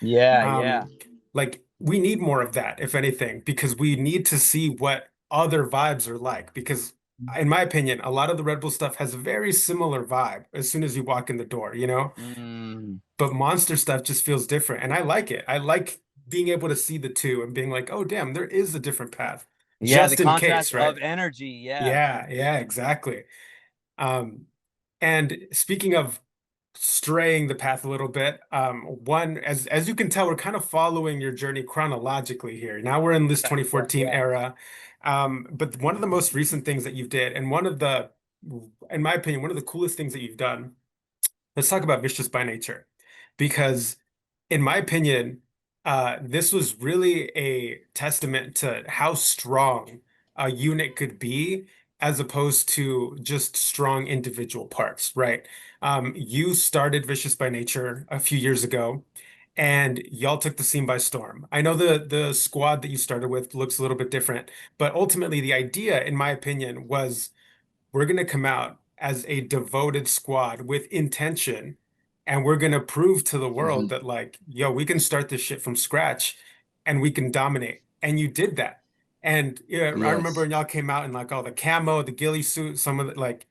yeah, yeah. um, like we need more of that, if anything, because we need to see what other vibes are like. Because in my opinion, a lot of the Red Bull stuff has a very similar vibe as soon as you walk in the door. Mm. But Monster stuff just feels different. And I like it. I like being able to see the two and being like, oh, damn, there is a different path, Yeah, the just in case, contrast of right? energy. Yeah. Yeah, yeah, exactly. Um, and speaking of straying the path a little bit. One, as you can tell, we're kind of following your journey chronologically here. Now we're in this Yeah, yeah, 2014 yeah. era. But one of the most recent things that you did, and in my opinion, one of the coolest things that you've done, let's talk about Vicious by Nature. Because in my opinion, this was really a testament to how strong a unit could be as opposed to just strong individual parts, right? You started Vicious by Nature a few years ago, and y'all took the scene by storm. I know the squad that you started with looks a little bit different, but ultimately the idea, in my opinion, was we're going to come out as a devoted squad with intention, and we're going to prove to the world Mhm. that, like, yo, we can start this shit from scratch and we can dominate. And you did that. And yeah, I remember Yes. when y'all came out in like all the camo, the ghillie suit, some of the like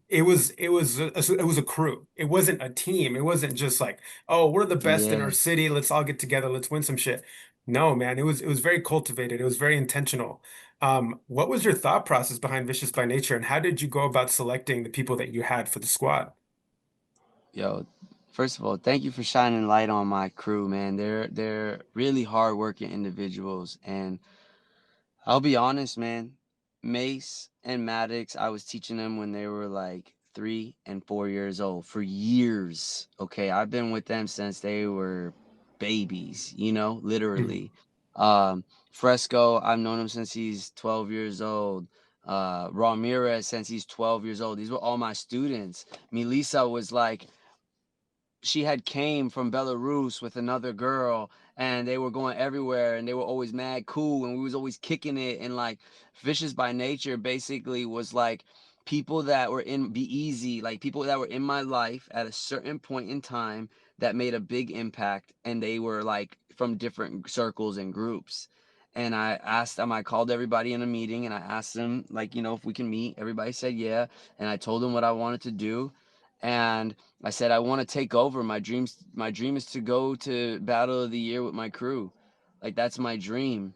it was a crew. It wasn't a team. It wasn't just like, oh, we're the best in our Yeah. city. Let's all get together. Let's win some shit. No, man, it was very cultivated. It was very intentional. What was your thought process behind Vicious by Nature, and how did you go about selecting the people that you had for the squad? Yo, first of all, thank you for shining light on my crew, man. They're really hardworking individuals, and I'll be honest, man. Mace and Maddox, I was teaching them when they were like 3 and 4 years old for years. Okay, I've been with them since they were babies, Mhm. literally. Fresco, I've known him since he's 12 years old. Ramirez since he's 12 years old. These were all my students. Melissa was like she had came from Belarus with another girl, and they were going everywhere, and they were always mad cool, and we was always kicking it. And like Vicious by Nature basically was like people that were in Be Easy, like people that were in my life at a certain point in time that made a big impact, and they were like from different circles and groups. And I called everybody in a meeting and I asked them, like, you know, if we can meet. Everybody said yeah. And I told them what I wanted to do. And I said, I want to take over. My dream is to go to Battle of the Year with my crew. Like, that's my dream.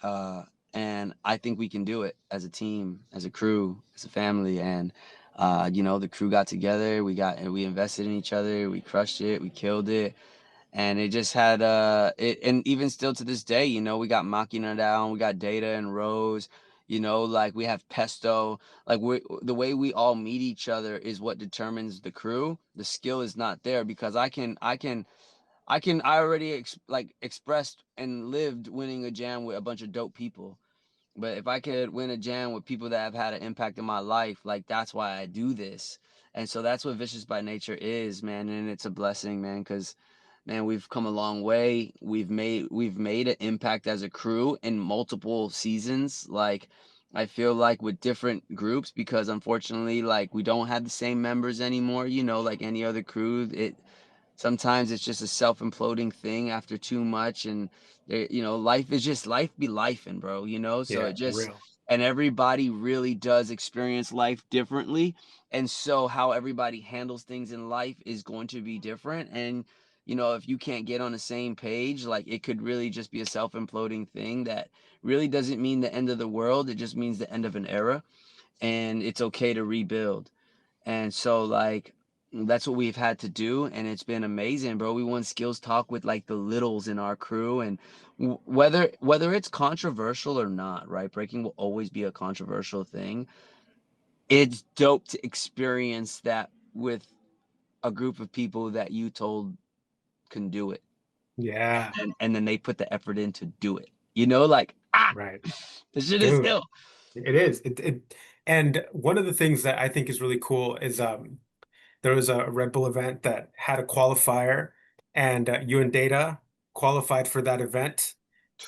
Uh, and I think we can do it as a team, as a crew, as a family. And, you know, the crew got together. We invested in each other. We crushed it. We killed it. And it just had it, and even still to this day, you know, we got Machina down, we got Data and Rose, you know, like we have Pesto, like the way we all meet each other is what determines the crew. The skill is not there because I already expressed and lived winning a jam with a bunch of dope people. But if I could win a jam with people that have had an impact in my life, like that's why I do this. And so that's what Vicious by Nature is, man. And it's a blessing, man, because man, we've come a long way. We've made an impact as a crew in multiple seasons. Like I feel like with different groups because unfortunately, like we don't have the same members anymore, you know, like any other crew. It sometimes it's just a self-imploding thing after too much and you know life is just life be life and bro, you know, so Yeah, it just real. and everybody really does experience life differently, and so how everybody handles things in life is going to be different. And you know, if you can't get on the same page, like it could really just be a self-imploding thing that really doesn't mean the end of the world. It just means the end of an era, and it's okay to rebuild. And so like that's what we've had to do, and it's been amazing, bro. We won skills talk with like the littles in our crew, and whether it's controversial or not, right? Breaking will always be a controversial thing. It's dope to experience that with a group of people that you told can do it, Yeah, and then they put the effort in to do it. You know, like right. the shit is Dude, ill. it is. And one of the things that I think is really cool is there was a Red Bull event that had a qualifier, and you and Data qualified for that event.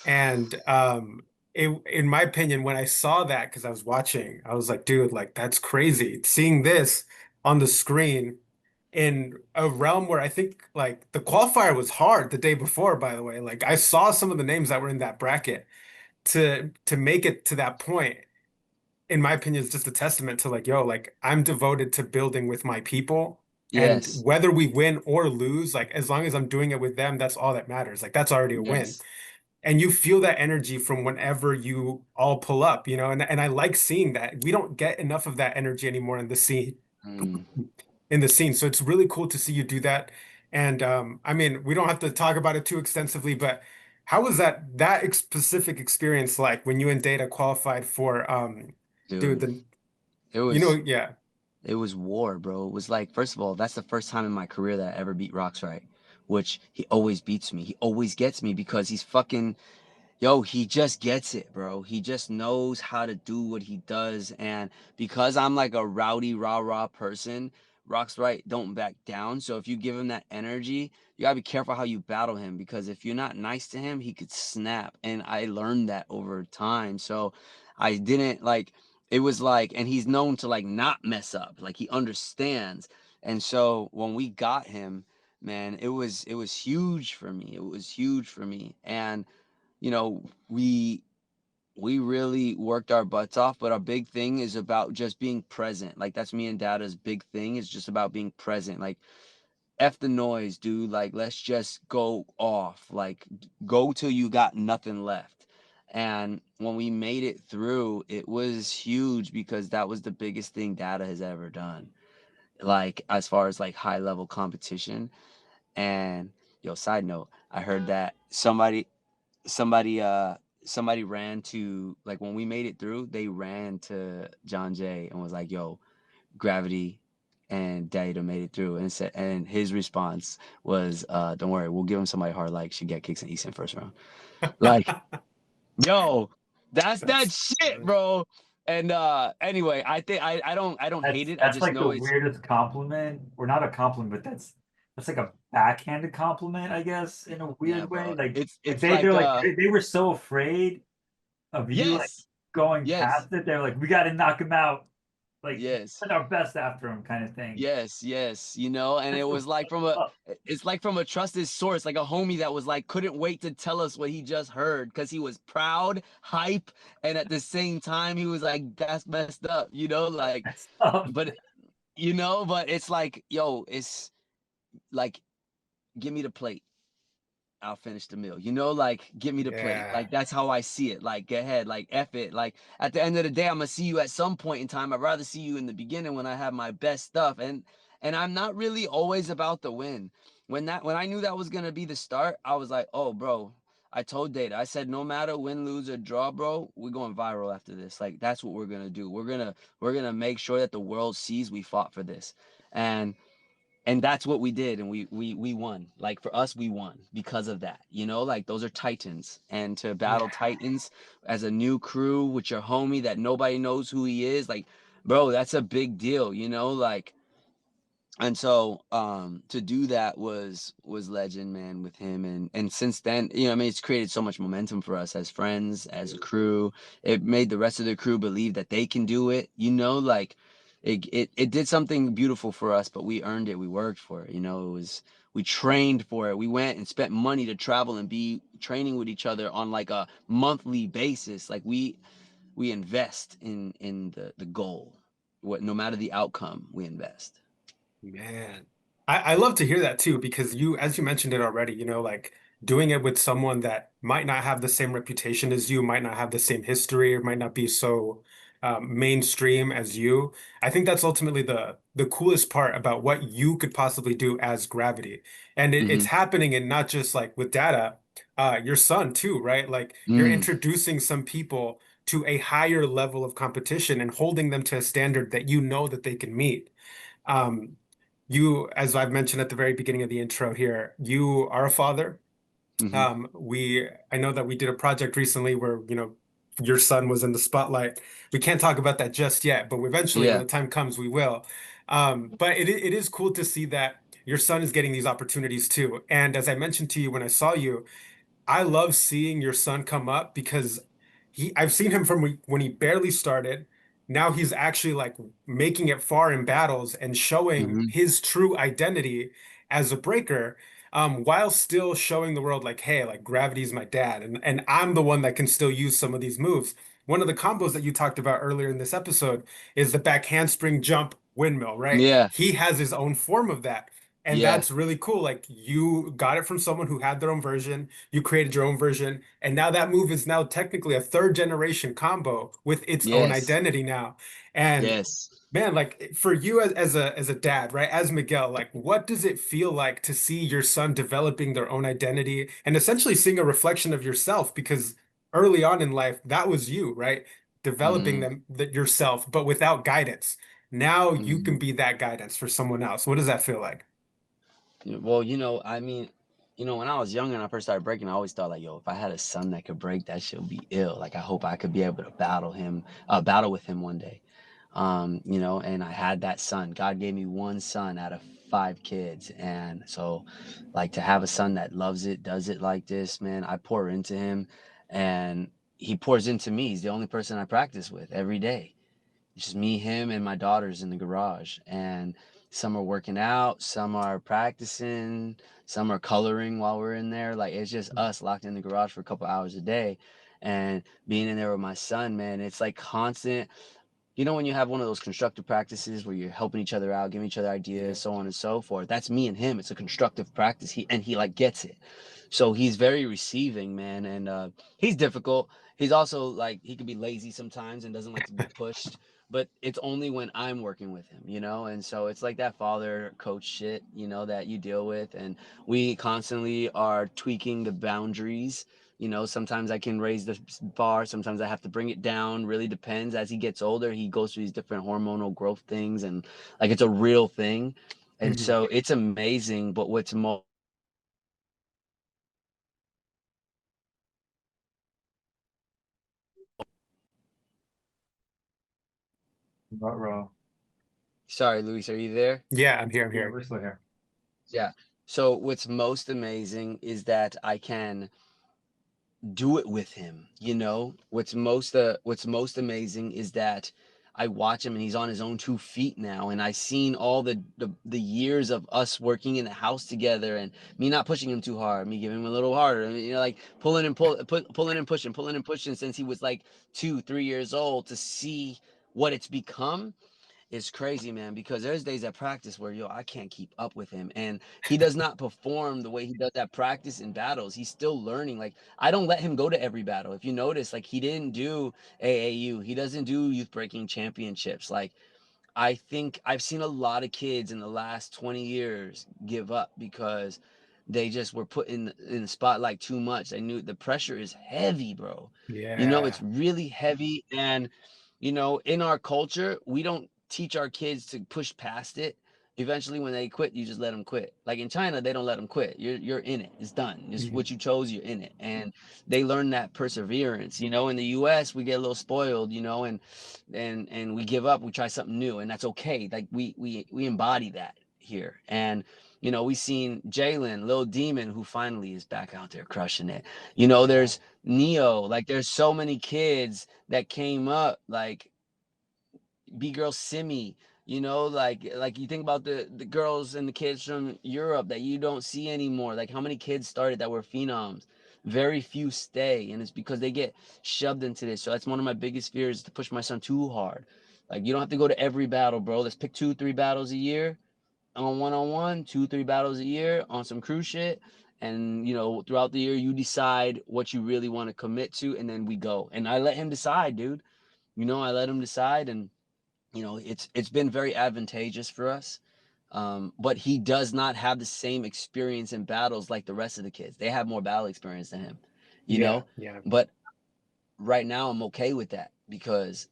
And in my opinion, when I saw that, because I was watching, I was like, dude, like that's crazy. Seeing this on the screen in a realm where I think like the qualifier was hard the day before, by the way. Like I saw some of the names that were in that bracket to make it to that point, in my opinion, is just a testament to like, yo, like I'm devoted to building with my people. And Yes, whether we win or lose, like as long as I'm doing it with them, that's all that matters. Like that's already a win. yes. And you feel that energy from whenever you all pull up, you know, and I like seeing that. We don't get enough of that energy anymore Mm, in the scene. So it's really cool to see you do that. And I mean, we don't have to talk about it too extensively, but how was that specific experience like when you and Data qualified for dude, dude, the it you know, was yeah. It was war, bro. It was like, first of all, that's the first time in my career that I ever beat Rocks right, which he always beats me. He always gets me because he's fucking, yo, he just gets it, bro. He just knows how to do what he does. And because I'm like a rowdy, rah-rah person, Rock's right, don't back down. So if you give him that energy, you gotta be careful how you battle him because if you're not nice to him, he could snap. And I learned that over time. So I didn't like, it was like, and he's known to like not mess up. Like he understands. And so when we got him, man, it was huge for me. It was huge for me. And you know, we really worked our butts off, but our big thing is about just being present. Like that's me and Dada's big thing is just about being present. Like F the noise, dude. Like let's just go off. Like go till you got nothing left. And when we made it through, it was huge because that was the biggest thing Dada has ever done. Like as far as like high level competition. And yo, side note, I heard that somebody somebody ran to like when we made it through, they ran to John Jay and was like, yo, Gravity and Data made it through, and said, and his response was don't worry, we'll give him somebody hard like should get kicks in Easton first round. Like, yo, that's that That's shit, bro. And anyway, I think I don't hate it. I That's just like the know it's weirdest compliment, or not a compliment, but that's like a backhanded compliment, I guess, in a yeah, weird way. bro. Like It's they're like like they were so afraid of you like yes, going yes. past it. They're like, we got to knock him out. like Yes. put our best after him kind of thing. Yes, yes, you know, and it was like from a it's like from a trusted source, like a homie that was like couldn't wait to tell us what he just heard because he was proud, hype, and at the same time he was like, that's messed up, you know, like, That's tough. but you know, but it's like, yo, it's like, give me the plate. I'll finish the meal. You know, like give me the plate. Yeah. Like that's how I see it. Like go ahead, like F it. Like at the end of the day, I'm gonna see you at some point in time. I'd rather see you in the beginning when I have my best stuff. And I'm not really always about the win. When I knew that was gonna be the start, I was like, oh bro. I told Data, I said, no matter win, lose, or draw, bro, we're going viral after this. Like that's what we're gonna do. We're gonna make sure that the world sees we fought for this. And that's what we did, and we won. Like for us, we won because of that, you know, like those are titans, and to battle Yeah. titans as a new crew with your homie that nobody knows who he is, like bro, that's a big deal, you know, like. And so to do that was legend, man, with him. And since then, you know, I mean, it's created so much momentum for us as friends, as a crew. It made the rest of the crew believe that they can do it, you know, like it did something beautiful for us, but we earned it. We worked for it, you know. It was, we trained for it. We went and spent money to travel and be training with each other on like a monthly basis. Like we invest in the goal. What, no matter the outcome, we invest. Man, I love to hear that too, because you, as you mentioned it already, you know, like doing it with someone that might not have the same reputation as you, might not have the same history, or might not be so mainstream as you. I think that's ultimately the coolest part about what you could possibly do as Gravity. And it's Hmm. happening, and not just like with Data, your son too, right? Like you're Mm. introducing some people to a higher level of competition and holding them to a standard that you know that they can meet. Um, you, as I've mentioned at the very beginning of the intro here, you are a father. Hmm. I know that we did a project recently where, you know, your son was in the spotlight. We can't talk about that just yet, but eventually, when Yeah. the time comes, we will. But it is cool to see that your son is getting these opportunities too. And as I mentioned to you when I saw you, I love seeing your son come up because I've seen him from when he barely started. Now he's actually like making it far in battles and showing Hmm. his true identity as a breaker, while still showing the world like, hey, like Gravity's my dad, and I'm the one that can still use some of these moves. One of the combos that you talked about earlier in this episode is the back handspring jump windmill, right? Yeah. He has his own form of that. And Yeah. that's really cool. Like you got it from someone who had their own version. You created your own version, and now that move is now technically a third generation combo with its own Yes. identity now. And Yes. man, like for you as a dad, right? As Miguel, like what does it feel like to see your son developing their own identity and essentially seeing a reflection of yourself? Because early on in life, that was you, right? Developing Hmm. them that yourself, but without guidance. Now you can Hmm. be that guidance for someone else. What does that feel like? Well, you know, I mean, you know, when I was younger and I first started breaking, I always thought like, yo, if I had a son that could break, that shit would be ill. Like, I hope I could be able to battle with him one day. You know, and I had that son. God gave me one son out of 5 kids, and so, like, to have a son that loves it, does it like this, man. I pour into him, and he pours into me. He's the only person I practice with every day. It's just me, him, and my daughters in the garage. And some are working out, some are practicing, some are coloring while we're in there. Like it's just us locked in the garage for a couple hours a day. And being in there with my son, man, it's like constant. You know, when you have one of those constructive practices where you're helping each other out, giving each other Yeah. ideas, so on and so forth. That's me and him. It's a constructive practice. He like gets it. So he's very receiving, man. And he's difficult. He's also like he can be lazy sometimes and doesn't like to be pushed. But it's only when I'm working with him, you know? And so it's like that father coach shit, you know, that you deal with. And we constantly are tweaking the boundaries. You know, sometimes I can raise the bar, sometimes I have to bring it down. Really depends. As he gets older, he goes through these different hormonal growth things, and like it's a real thing. And Mhm. so it's amazing. But what's more, Row. sorry, Luis, are you there? Yeah, I'm here. I'm Yeah, here. we're still here. Yeah. So what's most amazing is that I can do it with him. You know, what's most amazing is that I watch him and he's on his own 2 feet now. And I seen all the years of us working in the house together and me not pushing him too hard, me giving him a little harder, and, you know, like pulling and pushing since he was like 2, 3 years old to see what it's become. It's crazy, man, because there's days at practice where, yo, I can't keep up with him. And he does not perform the way he does at practice in battles. He's still learning. Like, I don't let him go to every battle. If you notice, like, he didn't do AAU, he doesn't do youth breaking championships. Like, I think I've seen a lot of kids in the last 20 years give up because they just were put in the spotlight too much. They knew the pressure is heavy, bro. You know, it's Yeah. really heavy. And, you know, in our culture, we don't teach our kids to push past it. Eventually, when they quit, you just let them quit. Like in China, they don't let them quit. You're in it. It's done. It's Mhm. what you chose. You're in it, and they learn that perseverance. You know, in the U.S., we get a little spoiled. You know, and we give up. We try something new, and that's okay. Like we embody that here, and you know, we seen Jalen, Lil Demon, who finally is back out there crushing it. You know, Yeah. there's Neo. Like there's so many kids that came up like B girl Simi, you know, like you think about the girls and the kids from Europe that you don't see anymore. Like how many kids started that were phenoms? Very few stay, and it's because they get shoved into this. So that's one of my biggest fears, to push my son too hard. Like you don't have to go to every battle, bro. Let's pick 2, 3 battles a year on one, 2, 3 battles a year on some crew shit. And you know, throughout the year, you decide what you really want to commit to, and then we go. And I let him decide, dude. You know, I let him decide, and you know, it's been very advantageous for us. But he does not have the same experience in battles like the rest of the kids. They have more battle experience than him, you Yeah. know. Yeah. But right now I'm okay with that because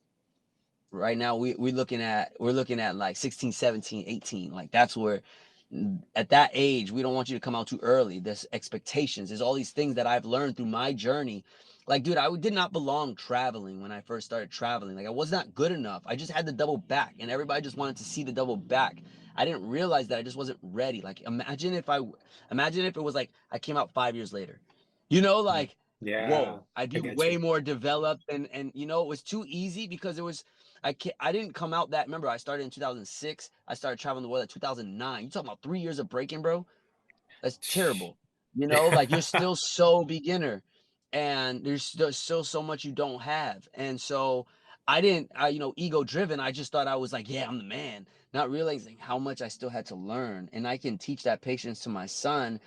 right now we're looking at like 16, 17, 18. Like that's where at that age we don't want you to come out too early. There's expectations, there's all these things that I've learned through my journey. Like dude, I did not belong traveling when I first started traveling. Like I was not good enough. I just had the double back and everybody just wanted to see the double back. I didn't realize that I just wasn't ready. Like imagine if it was like I came out 5 years later, you know, Mm. like Yeah. whoa, I'd I be get you. way more developed. And you know, it was too easy because it was I didn't come out that. Remember, I started in 2006. I started traveling the world in 2009. You talking about 3 years of breaking, bro? That's terrible. You know, like you're Yeah. still so beginner, and there's still so much you don't have. And so I didn't, you know, ego driven. I just thought I was like, yeah, I'm the man, not realizing how much I still had to learn. And I can teach that patience to my son,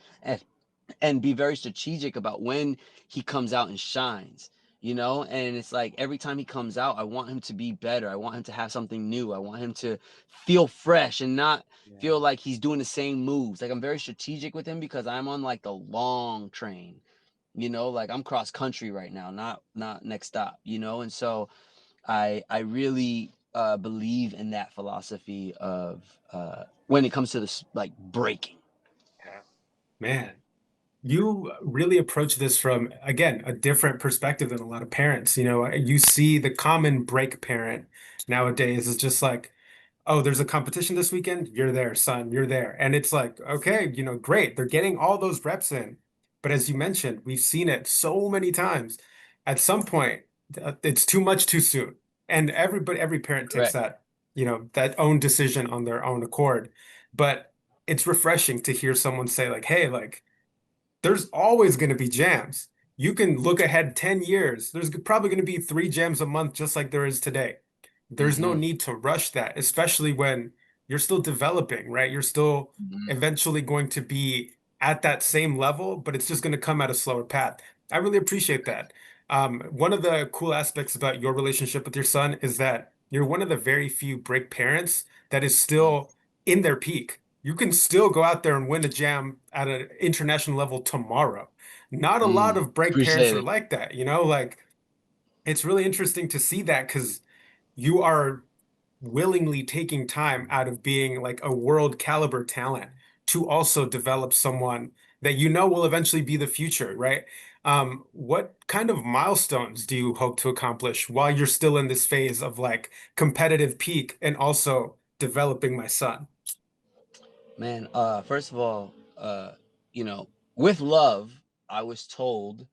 and be very strategic about when he comes out and shines, you know. And it's like every time he comes out, I want him to be better. I want him to have something new. I want him to feel fresh and not feel Yeah. like he's doing the same moves. Like I'm very strategic with him because I'm on like the long train, you know, like I'm cross country right now, not next stop, you know. And so I really believe in that philosophy of when it comes to this like breaking. Yeah. Man. You really approach this from, again, a different perspective than a lot of parents. You know, you see the common break parent nowadays is just like, oh, there's a competition this weekend. You're there, son. You're there. And it's like, okay, you know, great. They're getting all those reps in. But as you mentioned, we've seen it so many times. At some point, it's too much too soon. And every parent takes Correct. that, you know, that own decision on their own accord. But it's refreshing to hear someone say, like, hey, like, there's always going to be jams. You can look ahead 10 years. There's probably going to be 3 jams a month, just like there is today. There's no Mm-hmm. need to rush that, especially when you're still developing, right? You're still Mm-hmm. eventually going to be at that same level, but it's just going to come at a slower path. I really appreciate that. One of the cool aspects about your relationship with your son is that you're one of the very few break parents that is still in their peak. You can still go out there and win a jam at an international level tomorrow. Not a lot of break parents Appreciate are it. like that, you know, like it's really interesting to see that because you are willingly taking time out of being like a world caliber talent to also develop someone that you know will eventually be the future, right? What kind of milestones do you hope to accomplish while you're still in this phase of like competitive peak and also developing my son? Man, first of all, you know, with love, I was told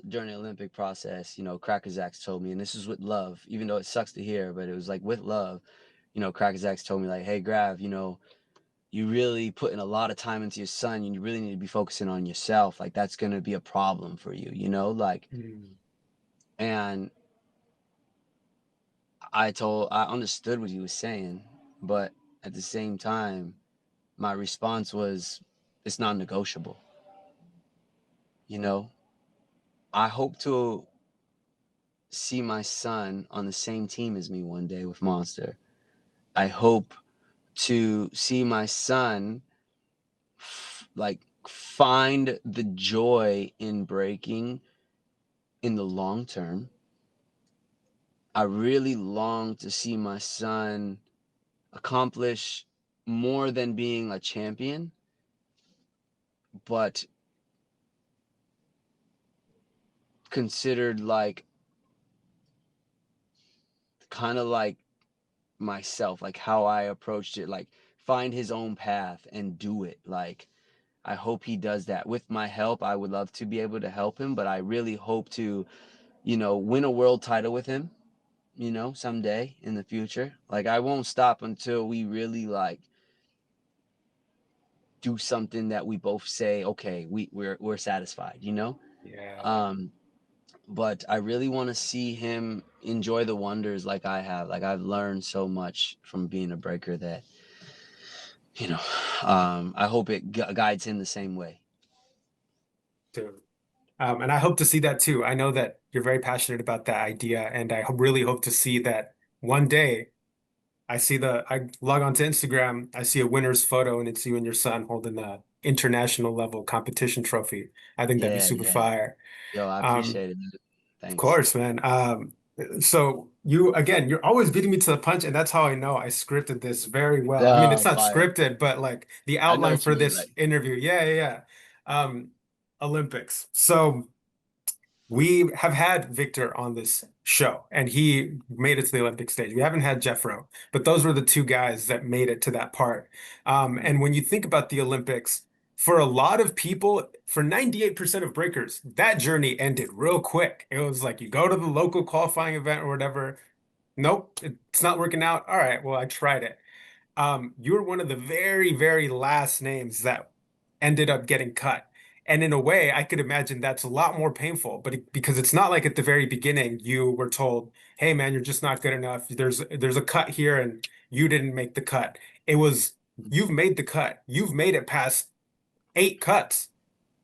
during the Olympic process, you know, Cracker Jacks told me, and this is with love, even though it sucks to hear, but it was like with love, you know, Cracker Jacks told me like, hey, Grav, you know, you really putting a lot of time into your son. You really need to be focusing on yourself. Like that's going to be a problem for you, you know, like, and I understood what he was saying, but at the same time, my response was, it's non-negotiable. You know, I hope to see my son on the same team as me one day with Monster. I hope to see my son like find the joy in breaking in the long term. I really long to see my son accomplish more than being a champion, but considered like kind of like myself, like how I approached it, like find his own path and do it. Like I hope he does that with my help. I would love to be able to help him, but I really hope to, you know, win a world title with him, you know, someday in the future. Like I won't stop until we really like do something that we both say, okay, we're satisfied, you know? Yeah. Um, but I really want to see him enjoy the wonders like I have. Like I've learned so much from being a breaker that, you know, I hope it guides him the same way. Dude. And I hope to see that too. I know that you're very passionate about that idea, and I really hope to see that one day. I log onto Instagram, I see a winner's photo, and it's you and your son holding the international level competition trophy. I think that'd be Yeah, super yeah. fire. Yo, I Um, appreciate it, dude. of Thanks. course, man. So you again, you're always beating me to the punch, and that's how I know I scripted this very well. I mean, it's Oh, not fire. scripted, but like the I know outline what you for mean. this Like, interview. Yeah, yeah, yeah. Olympics. So we have had Victor on this show, and he made it to the Olympic stage. We haven't had Jeff Rowe, but those were the two guys that made it to that part. And when you think about the Olympics, for a lot of people, for 98% of breakers, that journey ended real quick. It was like you go to the local qualifying event or whatever. Nope, it's not working out. All right, well, I tried it. You're one of the very, very last names that ended up getting cut. And in a way, I could imagine that's a lot more painful, but because it's not like at the very beginning you were told, "Hey man, you're just not good enough. There's a cut here and you didn't make the cut." It was you've made the cut. You've made it past 8 cuts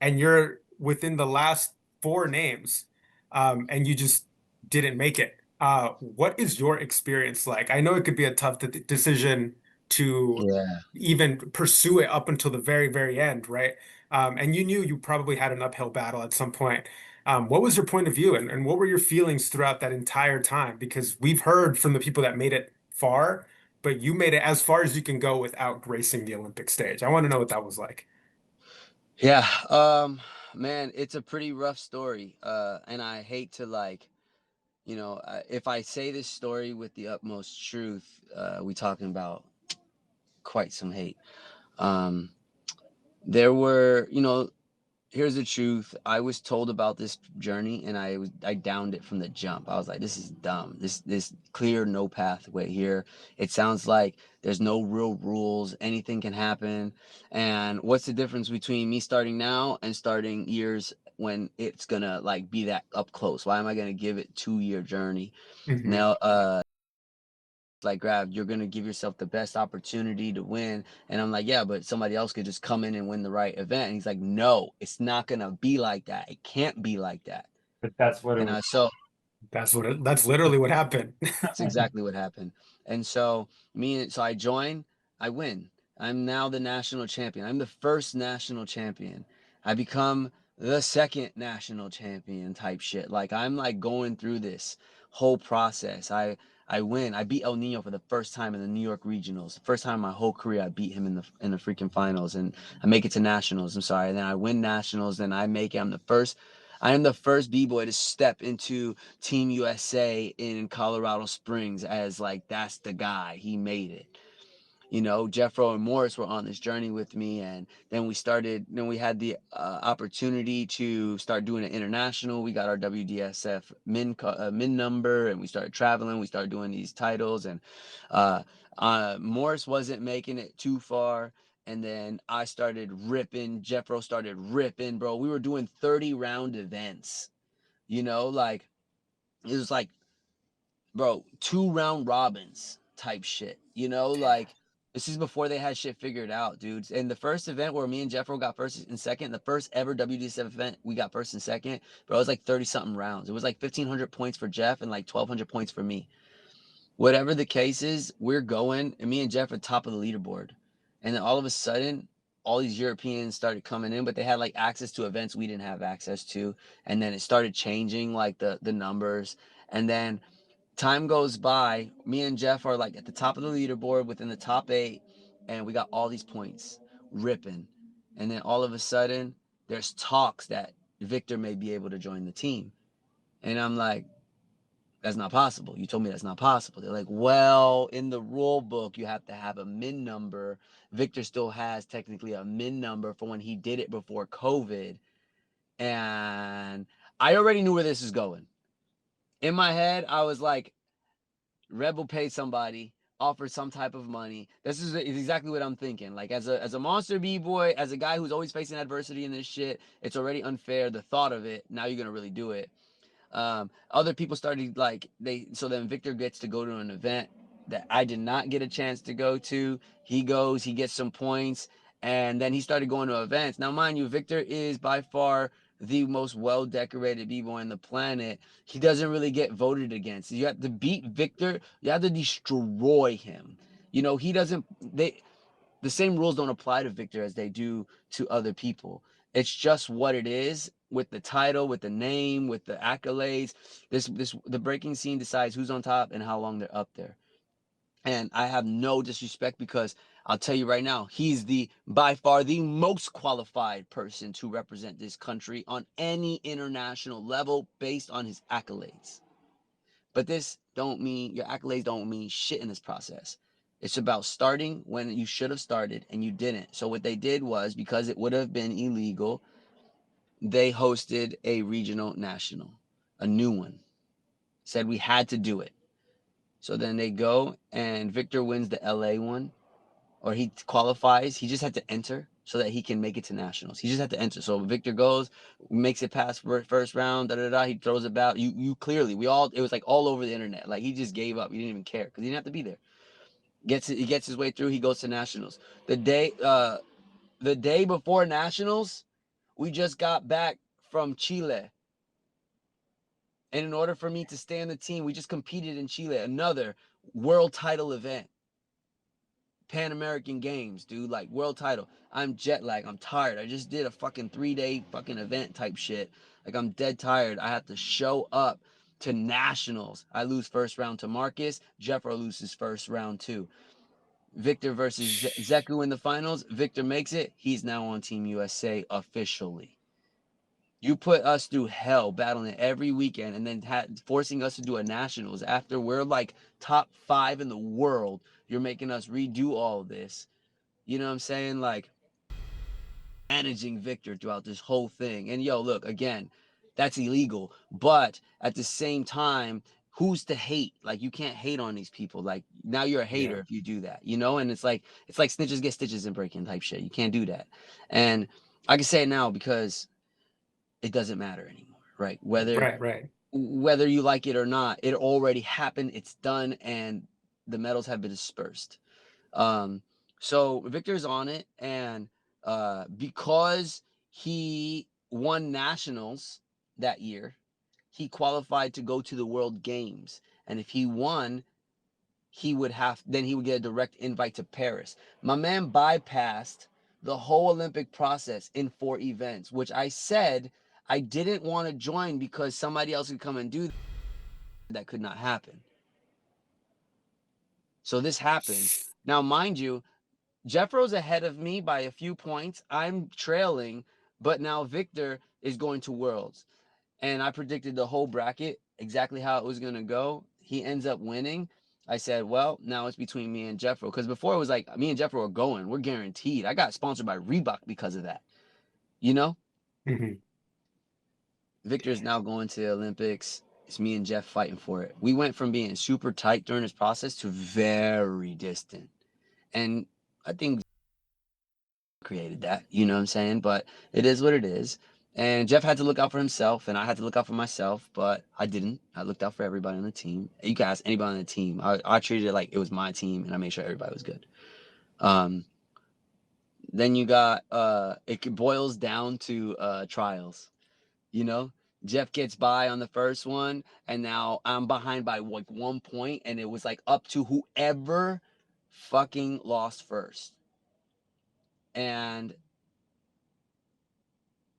and you're within the last four names, and you just didn't make it. What is your experience like? I know it could be a tough decision to yeah. even pursue it up until the very, very end, right? And you knew you probably had an uphill battle at some point. What was your point of view and what were your feelings throughout that entire time? Because we've heard from the people that made it far, but you made it as far as you can go without gracing the Olympic stage. I want to know what that was like. Yeah. Man, it's a pretty rough story. And I hate to like, you know, if I say this story with the utmost truth, we talking about quite some hate. Um, there were, you know, here's the truth. I was told about this journey and I downed it from the jump. I was like, this is dumb. This clear no pathway here. It sounds like there's no real rules. Anything can happen. And what's the difference between me starting now and starting years when it's gonna like be that up close? Why am I gonna give it 2 year journey? Hmm. Now like Grav, you're gonna give yourself the best opportunity to win. And I'm like, yeah, but somebody else could just come in and win the right event. And he's like, no, it's not gonna be like that. It can't be like that. But that's what it And was. so That's literally what happened. that's exactly what happened. And so so I join, I win. I'm now the national champion. I'm the first national champion. I become the second national champion type shit. Like I'm like going through this whole process. I win. I beat El Nino for the first time in the New York regionals. The first time in my whole career I beat him in the freaking finals and I make it to nationals. I'm sorry. And then I win nationals, then I make it. I am the first B-boy to step into Team USA in Colorado Springs as like that's the guy. He made it. You know, Jeffro and Morris were on this journey with me, and then we had the opportunity to start doing it international. We got our WDSF min number, and we started traveling. We started doing these titles, and Morris wasn't making it too far. And then I started ripping. Jeffro started ripping, bro. We were doing 30-round events. You know, like it was like, bro, 2 round robins type shit. You know, like this is before they had shit figured out, dudes. And the first event where me and Jeffro got first and second, the first ever WDSF event, we got first and second, bro. It was like 30 something rounds. It was like 1,500 points for Jeff and like 1,200 points for me. Whatever the case is, we're going, and me and Jeff are top of the leaderboard. And then all of a sudden, all these Europeans started coming in, but they had like access to events we didn't have access to. And then it started changing like the numbers. And then time goes by, me and Jeff are like at the top of the leaderboard within the top 8, and we got all these points ripping. And then all of a sudden, there's talks that Victor may be able to join the team. And I'm like, that's not possible. You told me that's not possible. They're like, well, in the rule book, you have to have a min number. Victor still has technically a min number for when he did it before COVID. And I already knew where this is going. In my head, I was like, Red Bull paid somebody, offered some type of money. This is exactly what I'm thinking. Like as a monster B-boy, as a guy who's always facing adversity in this shit, it's already unfair. The thought of it, now you're gonna really do it. Other people started like so then Victor gets to go to an event that I did not get a chance to go to. He goes, he gets some points, and then he started going to events. Now, mind you, Victor is by far the most well-decorated b-boy on the planet. He doesn't really get voted against. You have to beat Victor, you have to destroy him. You know, he doesn't the same rules don't apply to Victor as they do to other people. It's just what it is with the title, with the name, with the accolades. The breaking scene decides who's on top and how long they're up there. And I have no disrespect because I'll tell you right now, he's the by far the most qualified person to represent this country on any international level based on his accolades. But this don't mean your accolades don't mean shit in this process. It's about starting when you should have started and you didn't. So what they did was, because it would have been illegal, they hosted a regional national, a new one. Said we had to do it. So then they go and Victor wins the LA one, or he qualifies. He just had to enter so that he can make it to nationals. He just had to enter. So Victor goes, makes it past first round, he throws it back. You clearly, it was like all over the internet. Like he just gave up. He didn't even care because he didn't have to be there. He gets his way through. He goes to nationals. The day before nationals, we just got back from Chile. And in order for me to stay on the team, we just competed in Chile, another world title event. Pan American Games, dude, like world title. I'm jet lagged. I'm tired. I just did a fucking 3-day fucking event type shit. Like I'm dead tired. I have to show up to nationals. I lose first round to Marcus. Jeffro loses first round too. Victor versus Zeku in the finals. Victor makes it. He's now on Team USA officially. You put us through hell battling every weekend and then forcing us to do a nationals after we're like top 5 in the world. You're making us redo all of this. You know what I'm saying? Like managing Victor throughout this whole thing. And yo, look, again, that's illegal. But at the same time, who's to hate? Like you can't hate on these people. Like now you're a hater if you do that, you know? And it's like snitches get stitches and breaking type shit. You can't do that. And I can say it now because it doesn't matter anymore, right? Whether you like it or not, it already happened. It's done, and the medals have been dispersed. So Victor's on it, and because he won nationals that year, he qualified to go to the World Games, and if he won, he would get a direct invite to Paris. My man bypassed the whole Olympic process in 4 events, which I said I didn't want to join because somebody else could come and do that. Could not happen. So this happened. Now, mind you, Jeffro's ahead of me by a few points. I'm trailing, but now Victor is going to Worlds. And I predicted the whole bracket, exactly how it was going to go. He ends up winning. I said, well, now it's between me and Jeffro. Because before it was like me and Jeffro are going. We're guaranteed. I got sponsored by Reebok because of that. You know? Mhm. Victor's now going to the Olympics. It's me and Jeff fighting for it. We went from being super tight during this process to very distant. And I think created that, you know what I'm saying? But it is what it is. And Jeff had to look out for himself, and I had to look out for myself, but I didn't. I looked out for everybody on the team. You can ask anybody on the team. I treated it like it was my team, and I made sure everybody was good. Then you got it boils down to trials. You know, Jeff gets by on the first one, and now I'm behind by like 1 point, and it was like up to whoever fucking lost first. And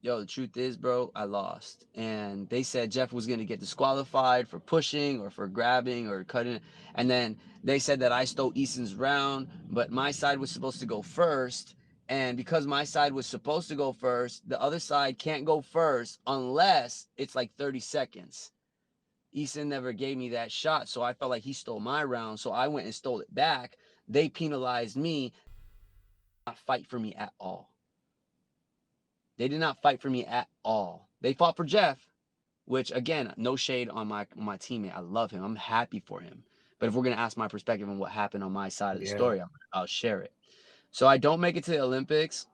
yo, the truth is, bro, I lost. And they said Jeff was going to get disqualified for pushing or for grabbing or cutting. And then they said that I stole Easton's round, but my side was supposed to go first. And because my side was supposed to go first, the other side can't go first unless it's like 30 seconds. Easton never gave me that shot, so I felt like he stole my round. So I went and stole it back. They penalized me, not fight for me at all. They did not fight for me at all. They fought for Jeff, which again, no shade on my teammate. I love him. I'm happy for him. But if we're gonna ask my perspective on what happened on my side of the Yeah. story, I'll share it. So I don't make it to the Olympics.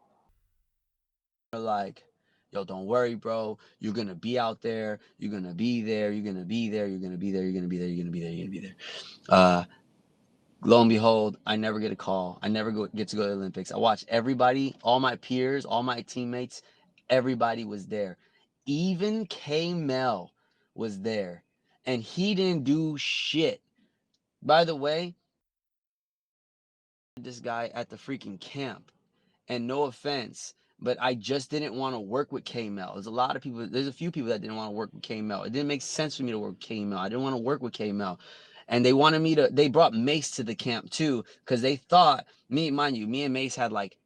They're like, yo, don't worry, bro. You're gonna be out there. You're gonna be there. You're gonna be there. You're gonna be there. You're gonna be there. You're gonna be there. You're gonna be there. Lo and behold, I never get a call. I never get to go to the Olympics. I watched everybody, all my peers, all my teammates, everybody was there. Even K Mel was there, and he didn't do shit. By the way, this guy at the freaking camp, and no offense, but I just didn't want to work with K Mel. There's a few people that didn't want to work with K Mel. It didn't make sense for me to work with K Mel. I didn't want to work with K Mel. And they brought Mace to the camp too, because they thought, mind you, me and Mace had like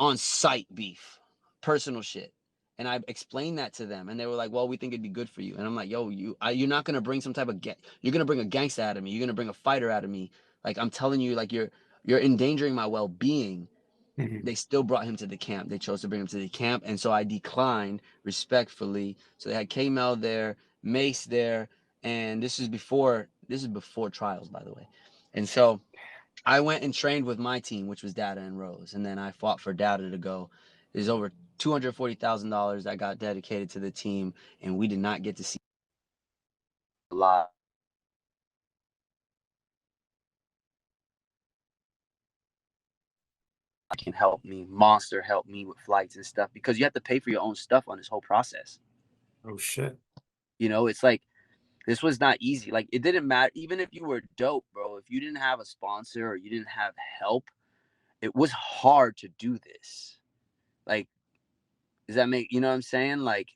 on site beef, personal shit. And I explained that to them, and they were like, "Well, we think it'd be good for you." And I'm like, "Yo, you're not gonna bring some type of you're gonna bring a gangster out of me. You're gonna bring a fighter out of me. Like I'm telling you, like you're endangering my well-being." Mhm. They still brought him to the camp. They chose to bring him to the camp, and so I declined respectfully. So they had K Mel there, Mace there, and this is before trials, by the way. And so I went and trained with my team, which was Data and Rose, and then I fought for Data to go. There's over $240,000 that got dedicated to the team, and we did not get to see a lot. Can help me, Monster help me with flights and stuff, because you have to pay for your own stuff on this whole process. Oh shit. You know, it's like this was not easy. Like it didn't matter, even if you were dope, bro. If you didn't have a sponsor or you didn't have help, it was hard to do this. Like, does that make, you know what I'm saying? Like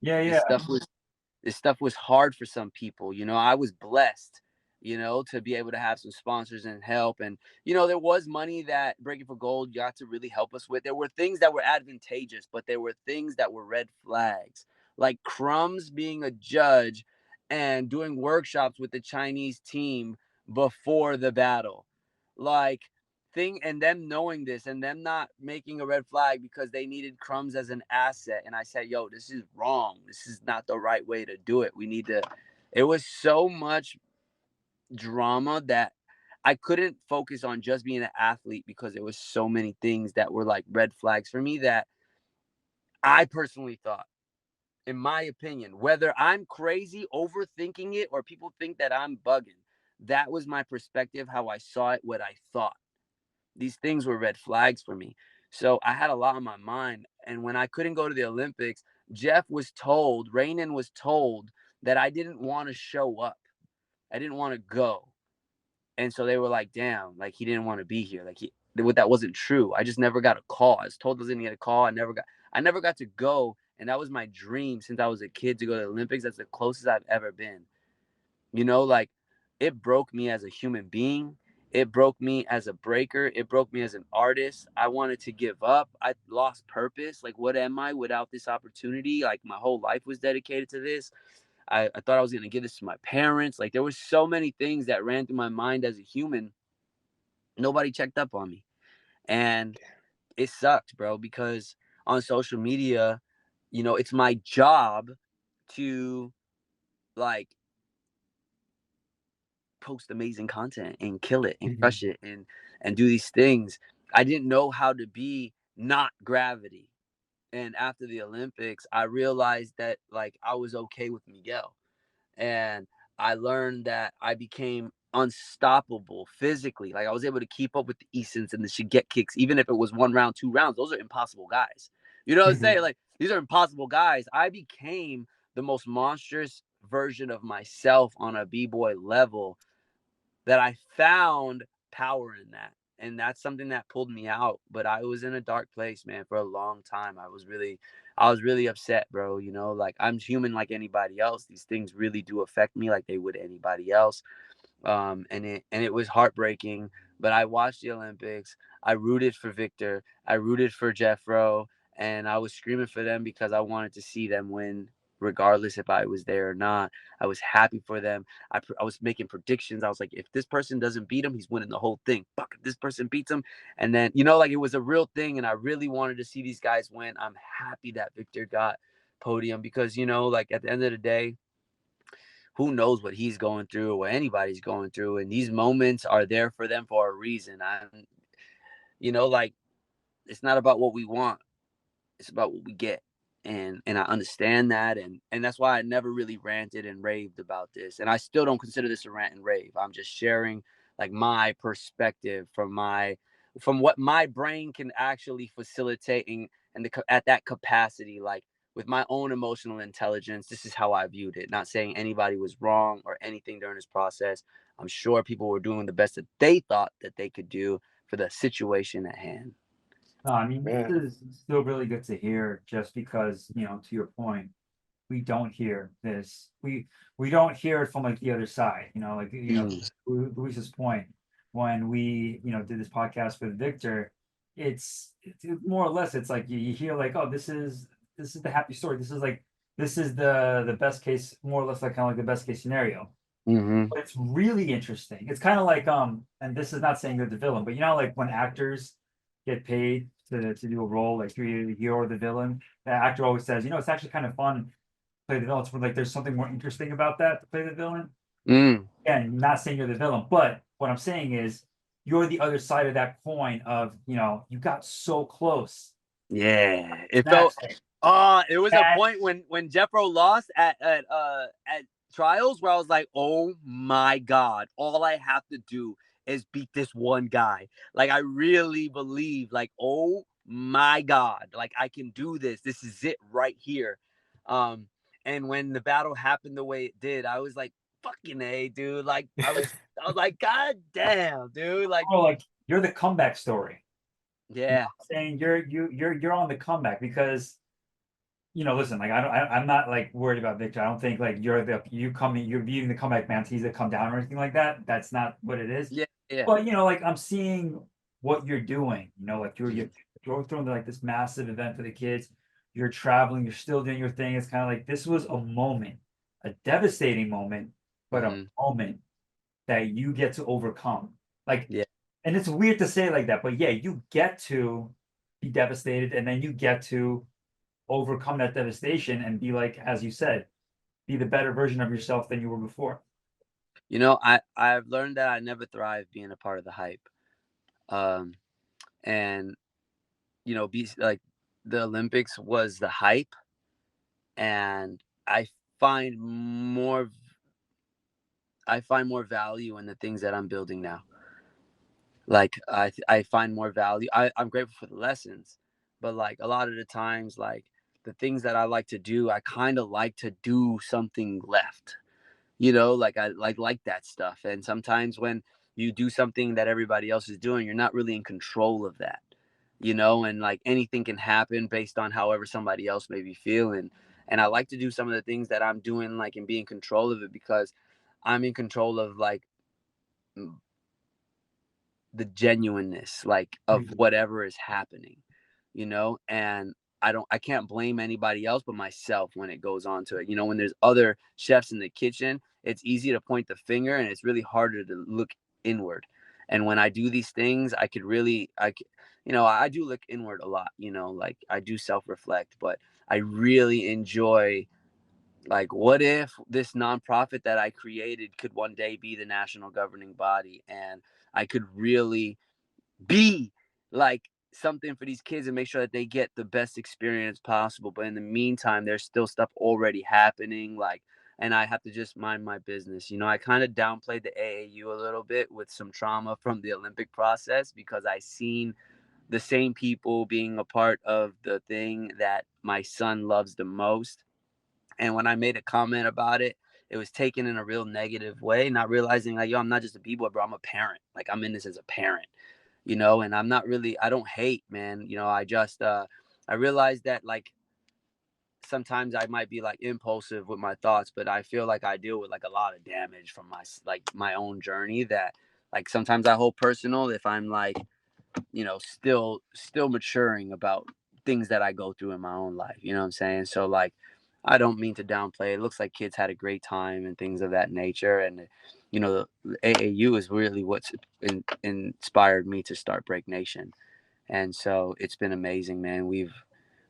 Yeah, this yeah. stuff was hard for some people. You know, I was blessed, you know, to be able to have some sponsors and help. And, you know, there was money that Breaking for Gold got to really help us with. There were things that were advantageous, but there were things that were red flags, like Crumbs being a judge and doing workshops with the Chinese team before the battle. Like, thing and them knowing this and them not making a red flag because they needed Crumbs as an asset. And I said, yo, this is wrong. This is not the right way to do it. We need to. It was so much drama that I couldn't focus on just being an athlete because there was so many things that were like red flags for me that I personally thought, in my opinion, whether I'm crazy overthinking it or people think that I'm bugging, that was my perspective, how I saw it, what I thought. These things were red flags for me. So I had a lot on my mind. And when I couldn't go to the Olympics, Rainen was told that I didn't want to show up. I didn't want to go. And so they were like, damn, like he didn't want to be here. That wasn't true. I just never got a call. I was told I didn't get a call. I never got to go. And that was my dream since I was a kid to go to the Olympics. That's the closest I've ever been. You know, like it broke me as a human being. It broke me as a breaker. It broke me as an artist. I wanted to give up. I lost purpose. Like, what am I without this opportunity? Like, my whole life was dedicated to this. I thought I was gonna give this to my parents. Like there was so many things that ran through my mind as a human. Nobody checked up on me. And it sucked, bro, because on social media, it's my job to like post amazing content and kill it and Mhm. crush it and do these things. I didn't know how to be not gravity. And after the Olympics, I realized that like I was okay with Miguel. And I learned that I became unstoppable physically. Like I was able to keep up with the Easons and the Shiget kicks, even if it was 1 round, 2 rounds. Those are impossible guys. You know what I'm Mhm. saying? Like these are impossible guys. I became the most monstrous version of myself on a b-boy level that I found power in that. And that's something that pulled me out. But I was in a dark place, man, for a long time. I was really upset, bro. Like I'm human like anybody else. These things really do affect me like they would anybody else. And it was heartbreaking. But I watched the Olympics. I rooted for Victor. I rooted for Jeffro, and I was screaming for them because I wanted to see them win, regardless if I was there or not. I was happy for them. I was making predictions. I was like, if this person doesn't beat him, he's winning the whole thing. Fuck, if this person beats him, and then like it was a real thing, and I really wanted to see these guys win. I'm happy that Victor got podium because like at the end of the day, who knows what he's going through or what anybody's going through. And these moments are there for them for a reason. Like it's not about what we want. It's about what we get. And I understand that. And that's why I never really ranted and raved about this. And I still don't consider this a rant and rave. I'm just sharing like my perspective from what my brain can actually facilitate at that capacity, like with my own emotional intelligence. This is how I viewed it. Not saying anybody was wrong or anything during this process. I'm sure people were doing the best that they thought that they could do for the situation at hand. No, I mean, Yeah. this is still really good to hear just because, to your point, we don't hear this. We don't hear it from like the other side, like Mm. Luis's point when we, did this podcast with Victor, it's more or less it's like you hear like, oh, this is the happy story. This is the best case, more or less like kind of like the best case scenario. Hmm. But it's really interesting. It's kind of like and this is not saying you're the villain, but like when actors get paid to do a role, like you're the villain, the actor always says, it's actually kind of fun to play the villain. It's like there's something more interesting about that to play the villain. Mm. And not saying you're the villain, but what I'm saying is you're the other side of that coin of, you got so close. Yeah, it felt. That's like It was a that. point when Jeffro lost at trials where I was like, oh my god, all I have to do is beat this one guy. Like I really believe, like, oh my god, like I can do this. This is it right here. Um, and when the battle happened the way it did, I was like, fucking A, dude. Like I was like, god damn, dude. Like, Oh, like you're the comeback story. yeah, Saying you're on the comeback because listen, like I'm not like worried about Victor. I don't think like you're beating the comeback man. He's a come down or anything like that. That's not what it is. yeah, yeah. But like I'm seeing what you're doing. Like you're throwing like this massive event for the kids. You're traveling. You're still doing your thing. It's kind of like this was a moment, a devastating moment, but a Hmm. moment that you get to overcome. Like, Yeah. and it's weird to say it like that, but yeah, you get to be devastated, and then you get to overcome that devastation and be like, as you said, be the better version of yourself than you were before. I've learned that I never thrive being a part of the hype. Um, and be like the Olympics was the hype, and find more I find more value in the things that I'm building now. Like I find more value. I'm grateful for the lessons, but like a lot of the times, like the things that I like to do, I kind of like to do something left. Like I like that stuff. And sometimes when you do something that everybody else is doing, you're not really in control of that. And like anything can happen based on however somebody else may be feeling. And I like to do some of the things that I'm doing, like, and be in control of it because I'm in control of like the genuineness, like, of Mhm. whatever is happening, and I can't blame anybody else but myself when it goes on to it. You know, when there's other chefs in the kitchen, it's easy to point the finger and it's really harder to look inward. And when I do these things, I could really, you know, I do look inward a lot, you know, like I do self-reflect, but I really enjoy, like, what if this nonprofit that I created could one day be the national governing body, and I could really be like something for these kids and make sure that they get the best experience possible. But in the meantime, there's still stuff already happening, like, and I have to just mind my business. You know, I kind of downplayed the AAU a little bit with some trauma from the Olympic process because I seen the same people being a part of the thing that my son loves the most. And when I made a comment about it, it was taken in a real negative way, not realizing like, yo, I'm not just a b-boy, bro. I'm a parent. Like, I'm in this as a parent, you know, and I'm not really, I don't hate, man. You know, I realized that, like, sometimes I might be like impulsive with my thoughts, but I feel like I deal with like a lot of damage from my own journey that, like, sometimes I hold personal if I'm like, you know, still maturing about things that I go through in my own life. You know what I'm saying? So, like, I don't mean to downplay. It looks like kids had a great time and things of that nature. And, you know, the AAU is really what's inspired me to start Break Nation. And so it's been amazing, man. We've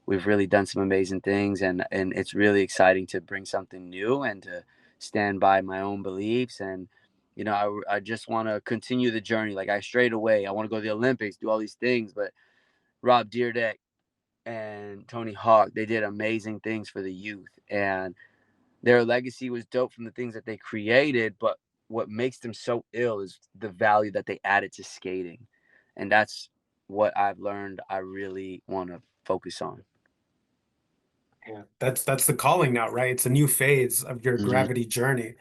really done some amazing things, and it's really exciting to bring something new and to stand by my own beliefs. And, you know, I just want to continue the journey. Like, I strayed away. I want to go to the Olympics, do all these things, but Rob Deerdeck and Tony Hawk, they did amazing things for the youth, and their legacy was dope from the things that they created. But what makes them so ill is the value that they added to skating, and that's what I've learned I really want to focus on. Yeah, that's the calling now, right? It's a new phase of your Mm-hmm. gravity journey.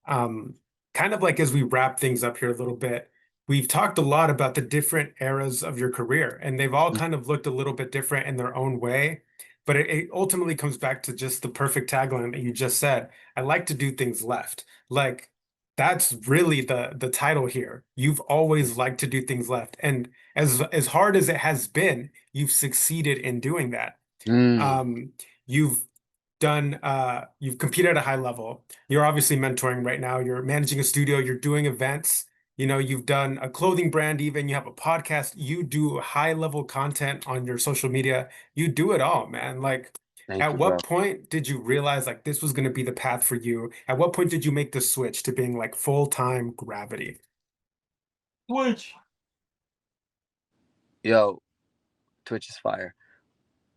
Um, Kind of like as we wrap things up here a little bit, we've talked a lot about the different eras of your career, and they've all kind of looked a little bit different in their own way. But it ultimately comes back to just the perfect tagline that you just said. I like to do things left. Like, that's really the title here. You've always liked to do things left. And as hard as it has been, you've succeeded in doing that. Mm. Um, you've you've competed at a high level. You're obviously mentoring right now. You're managing a studio, you're doing events. You know, you've done a clothing brand, even you have a podcast, you do high level content on your social media. You do it all, man. Like, Thank at you, bro. what point did you realize like this was going to be the path for you? At what point did you make the switch to being like full-time gravity? Which Yo, Twitch is fire.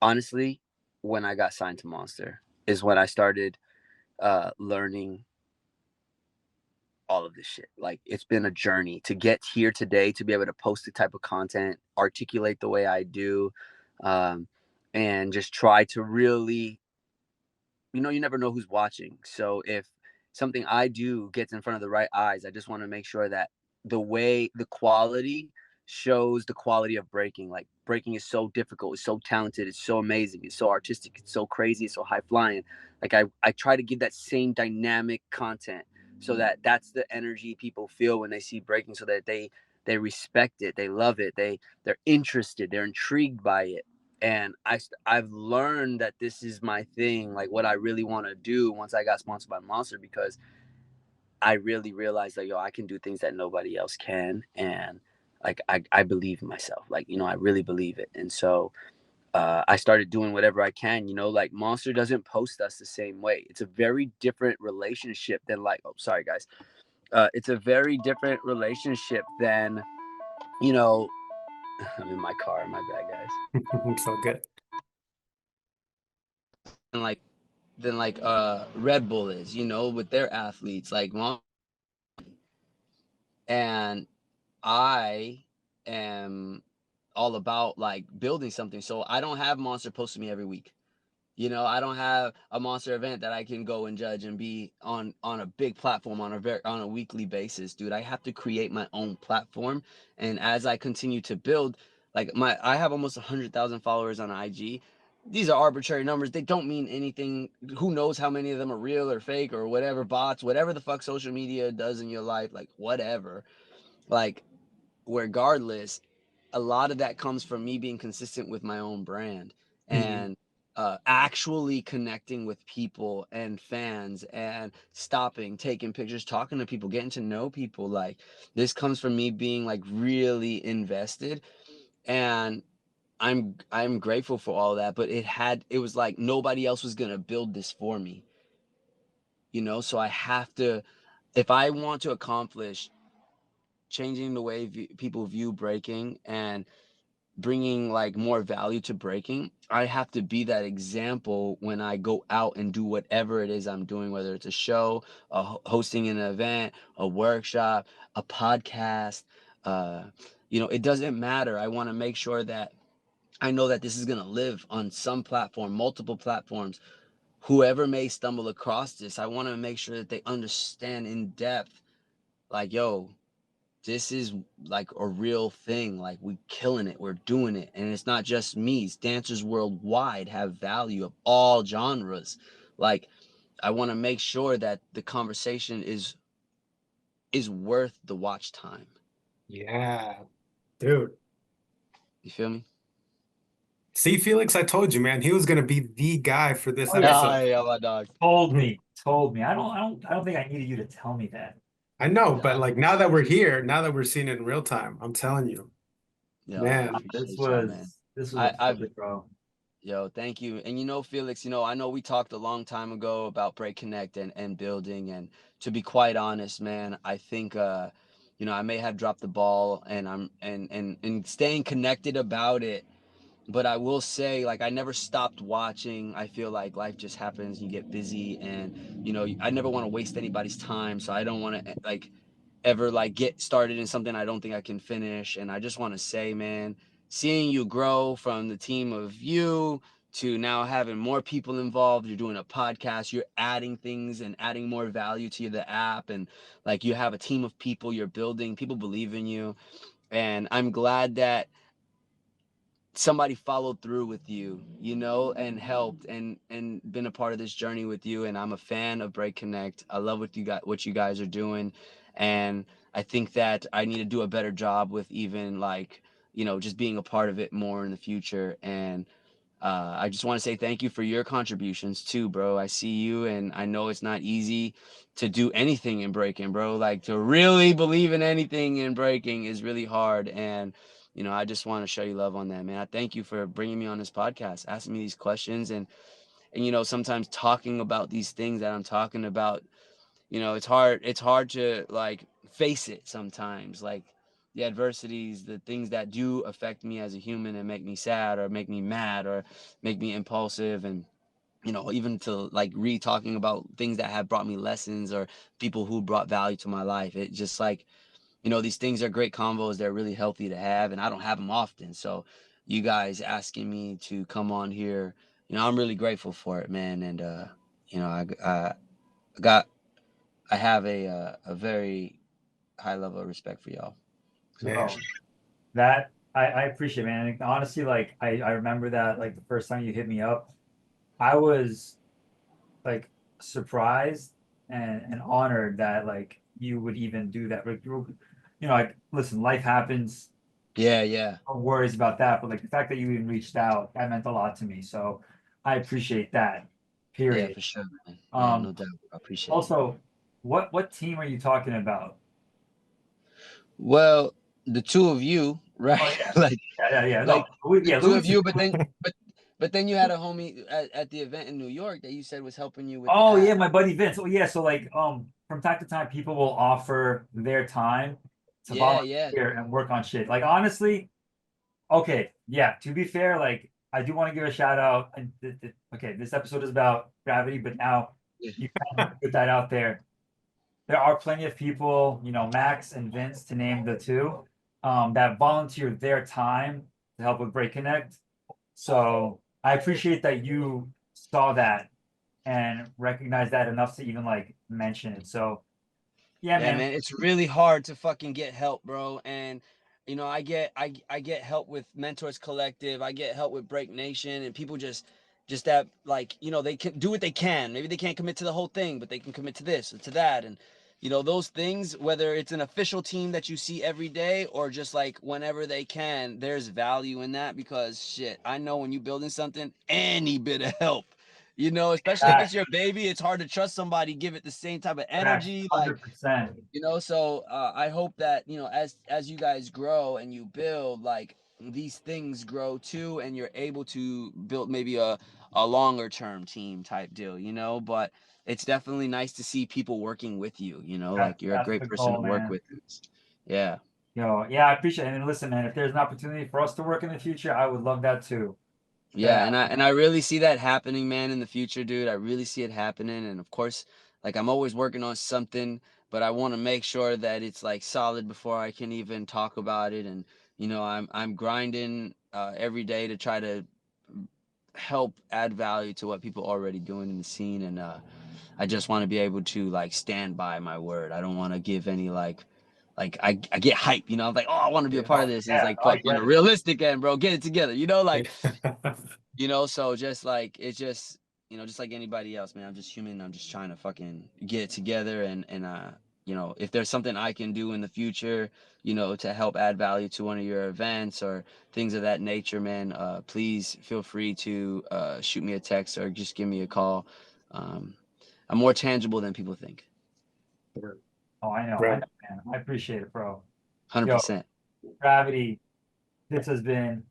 Honestly, when I got signed to Monster is when I started learning all of this shit. Like, it's been a journey to get here today, to be able to post the type of content, articulate the way I do, um, and just try to really, you know, you never know who's watching. So if something I do gets in front of the right eyes, I just want to make sure that the quality shows the quality of breaking. Like, breaking is so difficult, it's so talented, it's so amazing, it's so artistic, it's so crazy, it's so high flying. Like, I try to give that same dynamic content so that that's the energy people feel when they see breaking, so that they respect it, they love it, they're interested, they're intrigued by it. And I've learned that this is my thing, like what I really want to do once I got sponsored by Monster, because I really realized that, yo, I can do things that nobody else can. And like, I believe in myself, like, you know, I really believe it. And so I started doing whatever I can, you know, like, Monster doesn't post us the same way. It's a very different relationship than, like, oh, sorry guys, it's a very different relationship than, you know, I'm in my car, my bad guys, It's all good. and like, than like Red Bull is, you know, with their athletes. Like, and I am all about like building something. So I don't have Monster post to me every week. You know, I don't have a Monster event that I can go and judge and be on a big platform on a weekly basis, dude. I have to create my own platform, and as I continue to build, like, I have almost 100,000 followers on IG. These are arbitrary numbers. They don't mean anything. Who knows how many of them are real or fake or whatever, bots, whatever the fuck social media does in your life, like, whatever. Like, regardless, a lot of that comes from me being consistent with my own brand. and actually connecting with people and fans and stopping, taking pictures, talking to people, getting to know people. Like, this comes from me being like really invested, and I'm grateful for all that. But it was like nobody else was gonna build this for me, you know. So I have to, if I want to accomplish changing the way people view breaking and bringing like more value to breaking, I have to be that example when I go out and do whatever it is I'm doing, whether it's a show, hosting an event, a workshop, a podcast. uh it doesn't matter. I want to make sure that I know that this is going to live on some platform, multiple platforms. Whoever may stumble across this, I want to make sure that they understand in depth, like, yo, this is like a real thing. Like, we killing it, we're doing it, and it's not just me. Dancers worldwide have value of all genres. Like, I want to make sure that the conversation is worth the watch time. Yeah, dude. You feel me? See, Felix, I told you, man, he was gonna be the guy for this Oh, yeah. Ah, episode. yeah, my dog. Told me. I don't think I needed you to tell me that. I know, but Yeah, like now that we're here, now that we're seeing it in real time, I'm telling you, yo, I man. appreciate y'all, man. This was a I've pleasure, bro. Yo, thank you. And Felix, I know we talked a long time ago about Break Connect and building. And to be quite honest, man, I think I may have dropped the ball, and I'm and staying connected about it. But I will say, like, I never stopped watching. I feel like life just happens, you get busy, and I never want to waste anybody's time. So I don't want to like ever like get started in something I don't think I can finish. And I just want to say, man, seeing you grow from the team of you to now having more people involved, you're doing a podcast, you're adding things and adding more value to the app, and like you have a team of people you're building, people believe in you. And I'm glad that somebody followed through with you, and helped and been a part of this journey with you. And I'm a fan of Break Connect. I love what you guys are doing. And I think that I need to do a better job with even like, just being a part of it more in the future. And I just want to say thank you for your contributions too, bro. I see you, and I know it's not easy to do anything in breaking, bro. Like, to really believe in anything in breaking is really hard. And, I just want to show you love on that, man. I thank you for bringing me on this podcast, asking me these questions, and sometimes talking about these things that I'm talking about. It's hard to like face it sometimes, like the adversities, the things that do affect me as a human and make me sad or make me mad or make me impulsive. And even to like talking about things that have brought me lessons or people who brought value to my life. It just like, these things are great combos. They're really healthy to have, and I don't have them often. So you guys asking me to come on here, I'm really grateful for it, man. And I got I have a very high level of respect for y'all. So Man. Bro, that I appreciate, man. And honestly, like I remember that like the first time you hit me up, I was like surprised and honored that like you would even do that. Like like listen, life happens. yeah, No worries about that. But like the fact that you even reached out, that meant a lot to me. So I appreciate that. yeah, Period. for sure, man. Yeah, no Um, doubt. I appreciate it. Also, what team are you talking about? Well, the two of you, Oh right? yeah, like yeah. like No, the yeah, two of Louis. you, but then you had a homie at the event in New York that you said was helping you with the Oh yeah, app. my buddy Vince. Oh yeah, so like from time to time people will offer their time to Yeah. volunteer and work on shit. Like honestly, okay, yeah, to be fair, like I do want to give a shout out and okay, this episode is about gravity, but now Yeah. you kind of put that out there. There are plenty of people, Max and Vince to name the two, that volunteer their time to help with Break Connect. So I appreciate that you saw that and recognize that enough to even like mention it. So yeah, Yeah, man. man, it's really hard to fucking get help, bro. And I get help with Mentors Collective. I get help with Break Nation, and people just that like, they can do what they can. Maybe they can't commit to the whole thing, but they can commit to this or to that. And you know, those things, whether it's an official team that you see every day or just like whenever they can, there's value in that, because shit, I know when you're building something, any bit of help, you know, especially if it's your baby, it's hard to trust somebody, give it the same type of energy. Like, 100%. you know, so I hope that, you know, as you guys grow and you build, like, these things grow too, and you're able to build maybe a longer term team type deal, you know. But it's definitely nice to see people working with you, you know, like you're a That's great the person goal, to work man. with. Yeah. Yo, yeah, I appreciate it. And listen, man, if there's an opportunity for us to work in the future, I would love that too. Yeah, Yeah, and I really see that happening, man, in the future, dude. I really see it happening, and of course, like I'm always working on something, but I want to make sure that it's like solid before I can even talk about it. And you know, I'm grinding every day to try to help add value to what people are already doing in the scene, and I just want to be able to like stand by my word. I don't want to give any like I get hype, you know. I'm like, oh, I want to be a part of this. And it's yeah, like, I but on get the it. realistic end, bro, get it together, you know, like. Yeah. You know, so just like it's just, you know, just like anybody else, man. I'm just human. I'm just trying to fucking get it together, and you know, if there's something I can do in the future, you know, to help add value to one of your events or things of that nature, man, please feel free to shoot me a text or just give me a call. Um, I'm more tangible than people think. Oh, I know, Right. man. I appreciate it, bro. Yo, 100%. Gravity, this has been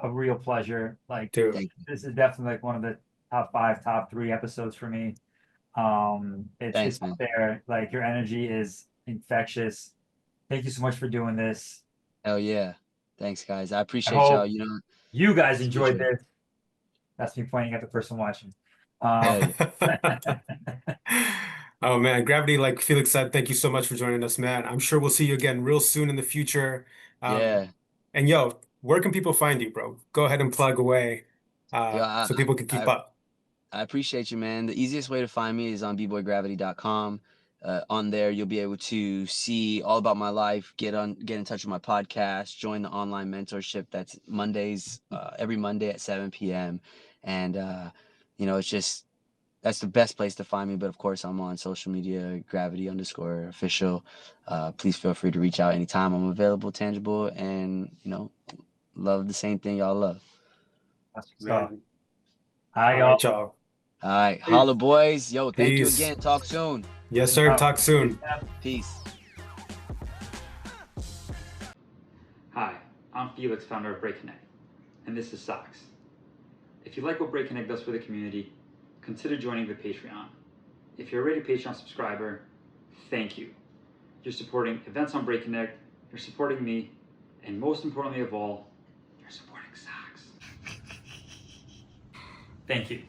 a real pleasure. Like, Dude. Thank you. this is definitely like one of the top 5, top 3 episodes for me. It's Thanks, man. up there. Like, your energy is infectious. Thank you so much for doing this. Hell yeah. Thanks, guys. I I appreciate y'all. hope You know, you guys it's enjoyed mutual. this. That's me pointing at the person watching. Hell yeah. Oh man, Gravity, like Felix said, thank you so much for joining us, man. I'm sure we'll see you again real soon in the future. Um, Yeah. and yo, where can people find you, bro? Go ahead and plug away, Yo, so people can keep up. I appreciate you, man. The easiest way to find me is on bboygravity.com. On there, you'll be able to see all about my life, get in touch with my podcast, join the online mentorship. That's Mondays, every Monday at 7 p.m. And you know, it's just that's the best place to find me. But of course, I'm on social media, gravity_official. Please feel free to reach out anytime. I'm available, tangible, and you know, love the same thing y'all love. That's what's up. Man. Hi, All y'all. right, y'all. All right, Peace. holla, boys. Yo, thank you Peace. again. Talk soon. Yes, sir. Talk Peace, soon. man. Peace. Hi, I'm Felix, founder of Break Connect, and this is Socks. If you like what Break Connect does for the community, consider joining the Patreon. If you're already a Patreon subscriber, thank you. You're supporting events on Break Connect, you're supporting me, and most importantly of all, you're supporting Socks. Thank you.